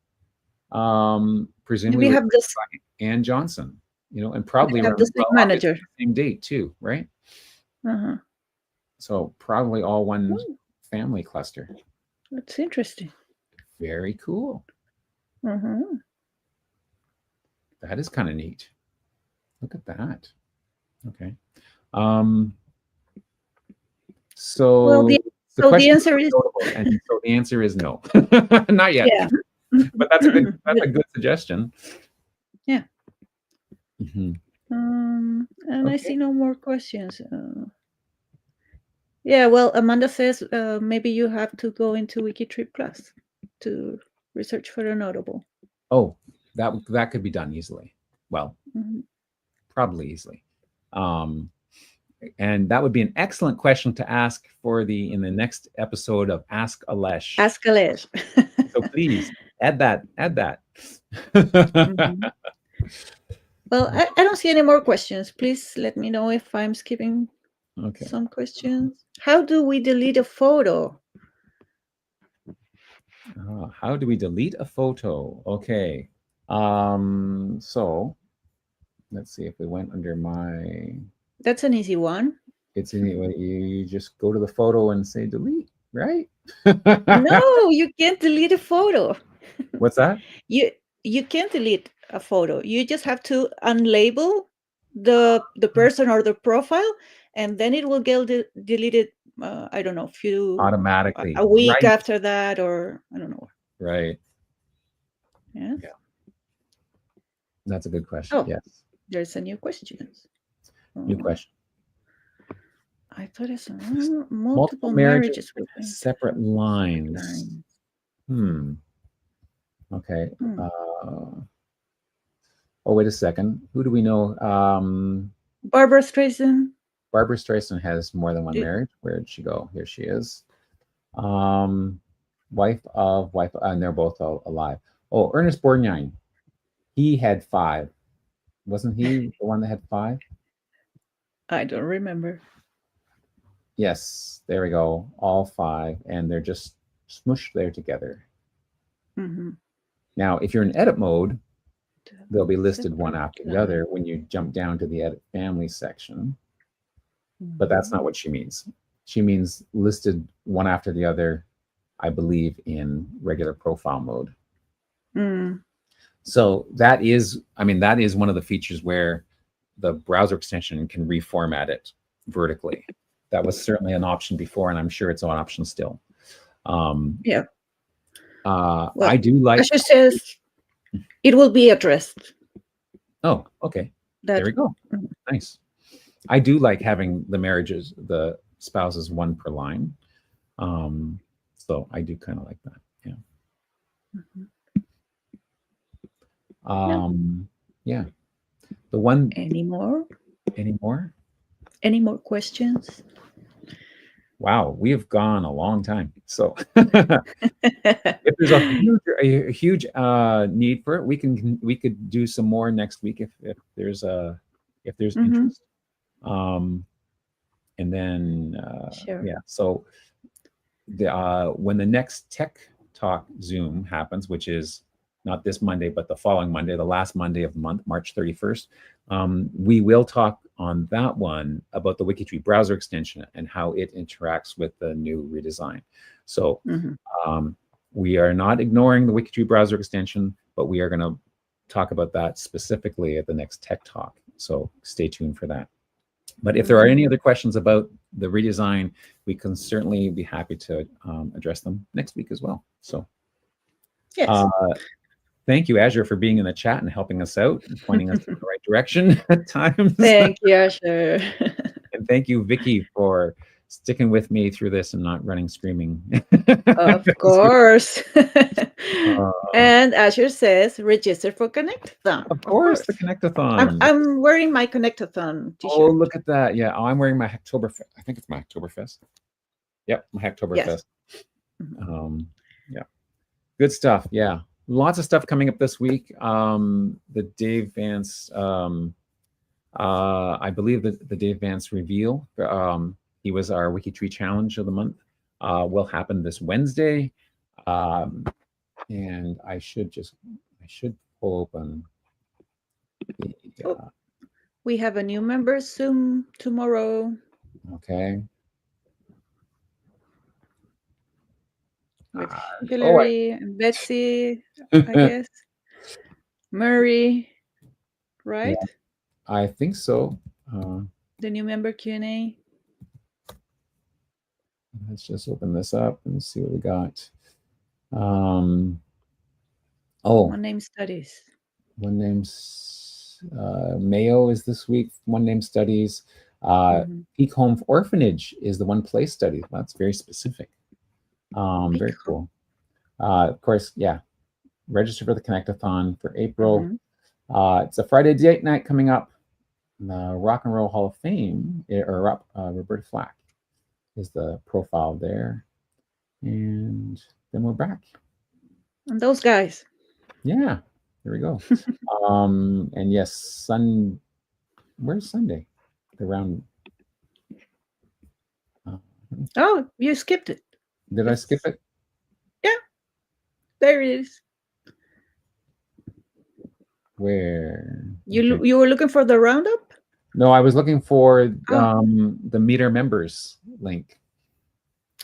presumably we have this Ann Johnson, and probably have the same manager, same date too, right? So probably all one family cluster. That's interesting. Very cool. That is kind of neat. Look at that. Okay. So well, the The So the question answer was is notable, and so the answer is no, not yet. yeah. But that's a good suggestion. Yeah. Mhm. And I Okay. see no more questions. Yeah, well, Amanda says maybe you have to go into WikiTree Plus to research for a notable. Oh, that could be done easily. Well, Mhm. probably easily. And that would be an excellent question to ask in the next episode of Ask Alesh. Ask Alesh. So please add that. Mhm. Well, I don't see any more questions. Please let me know if I'm skipping Okay. some questions. How do we delete a photo? How do we delete a photo? Okay. So let's see if we went under my. That's an easy one. It's anyway. You just go to the photo and say delete, right? No, you can't delete a photo. What's that? You can't delete a photo. You just have to unlabel the person or the profile, and then it will get deleted. I don't know, Automatically. a week Right. after that, or I don't know. Right. Yeah. That's a good question. Oh, Yes. there's a new question. New question. I thought it's multiple marriages with separate lines. Okay. Oh, wait a second. Who do we know? Barbara Streisand. Barbara Streisand has more than one marriage. Where did she go? Here she is. Wife, and they're both alive. Oh, Ernest Borgnine. He had 5. Wasn't he the one that had 5? I don't remember. Yes, there we go. All 5, and they're just smushed there together. Mm-hmm. Now, if you're in edit mode, they'll be listed one after the other when you jump down to the edit family section. But that's not what she means. She means listed one after the other, I believe, in regular profile mode. So that is one of the features where the browser extension can reformat it vertically. That was certainly an option before, and I'm sure it's an option still. Yeah. Well, I do like. Asher says it will be addressed. Oh, okay. There we go. Nice. I do like having the spouses one per line. So I do kind of like that. Yeah. Yeah. The one. Any more? Any more? Any more questions? Wow, we have gone a long time. So if there's a huge need for it, we could do some more next week if there's interest. And then sure. Yeah, so when the next Tech Talk Zoom happens, which is not this Monday, but the following Monday, the last Monday of the month, March 31st, we will talk on that one about the WikiTree browser extension and how it interacts with the new redesign. So we are not ignoring the WikiTree browser extension, but we are going to talk about that specifically at the next Tech Talk. So stay tuned for that. But if there are any other questions about the redesign, we can certainly be happy to address them next week as well. So yes. Thank you, Azure, for being in the chat and helping us out and pointing us in the right direction at times. Thank you, Azure. And thank you, Vicki, for sticking with me through this and not running screaming. Of course. And Azure says, register for Connectathon. Of course, the Connectathon. I'm wearing my Connectathon t-shirt. Oh, look at that. Yeah, I'm wearing my Hacktoberfest. I think it's my Hacktoberfest. Yep, my Hacktoberfest. Yes. Yeah. Good stuff. Yeah. Lots of stuff coming up this week. The Dave Vance, I believe that the Dave Vance reveal, he was our WikiTree challenge of the month, will happen this Wednesday. And I should pull open. We have a new member Zoom tomorrow. Okay. With Hillary and Betsy, I guess. Murray, right? Yeah, I think so. The new member Q&A. Let's just open this up and see what we got. One name studies. One name's Mayo is this week. One name studies. Peak Home Orphanage is the one place study. That's very specific. Very cool. Of course, yeah. Register for the Connect-a-thon for April. It's a Friday date night coming up. The Rock and Roll Hall of Fame, or Roberta Flack is the profile there. And then we're back. And those guys. Yeah, there we go. And yes, where's Sunday? Around. Oh, you skipped it. Did I skip it? Yeah, there it is. Where? You were looking for the roundup? No, I was looking for the Meet Our Members link,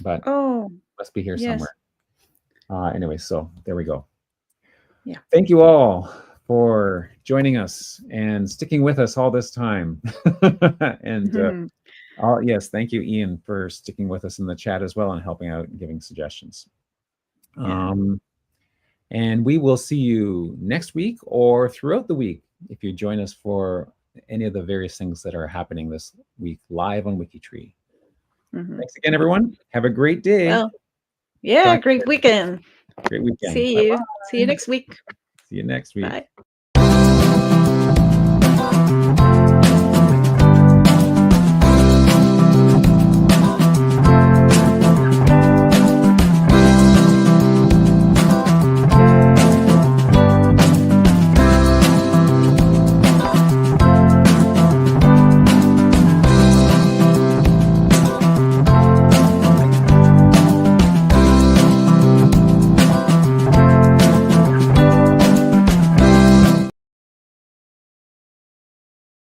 but must be here somewhere. Anyway, so there we go. Yeah. Thank you all for joining us and sticking with us all this time. And yes, thank you, Ian, for sticking with us in the chat as well and helping out and giving suggestions. And we will see you next week or throughout the week if you join us for any of the various things that are happening this week live on WikiTree. Thanks again, everyone. Have a great day. Well, yeah, great weekend. Great weekend. See you. See you next week. See you next week. Bye.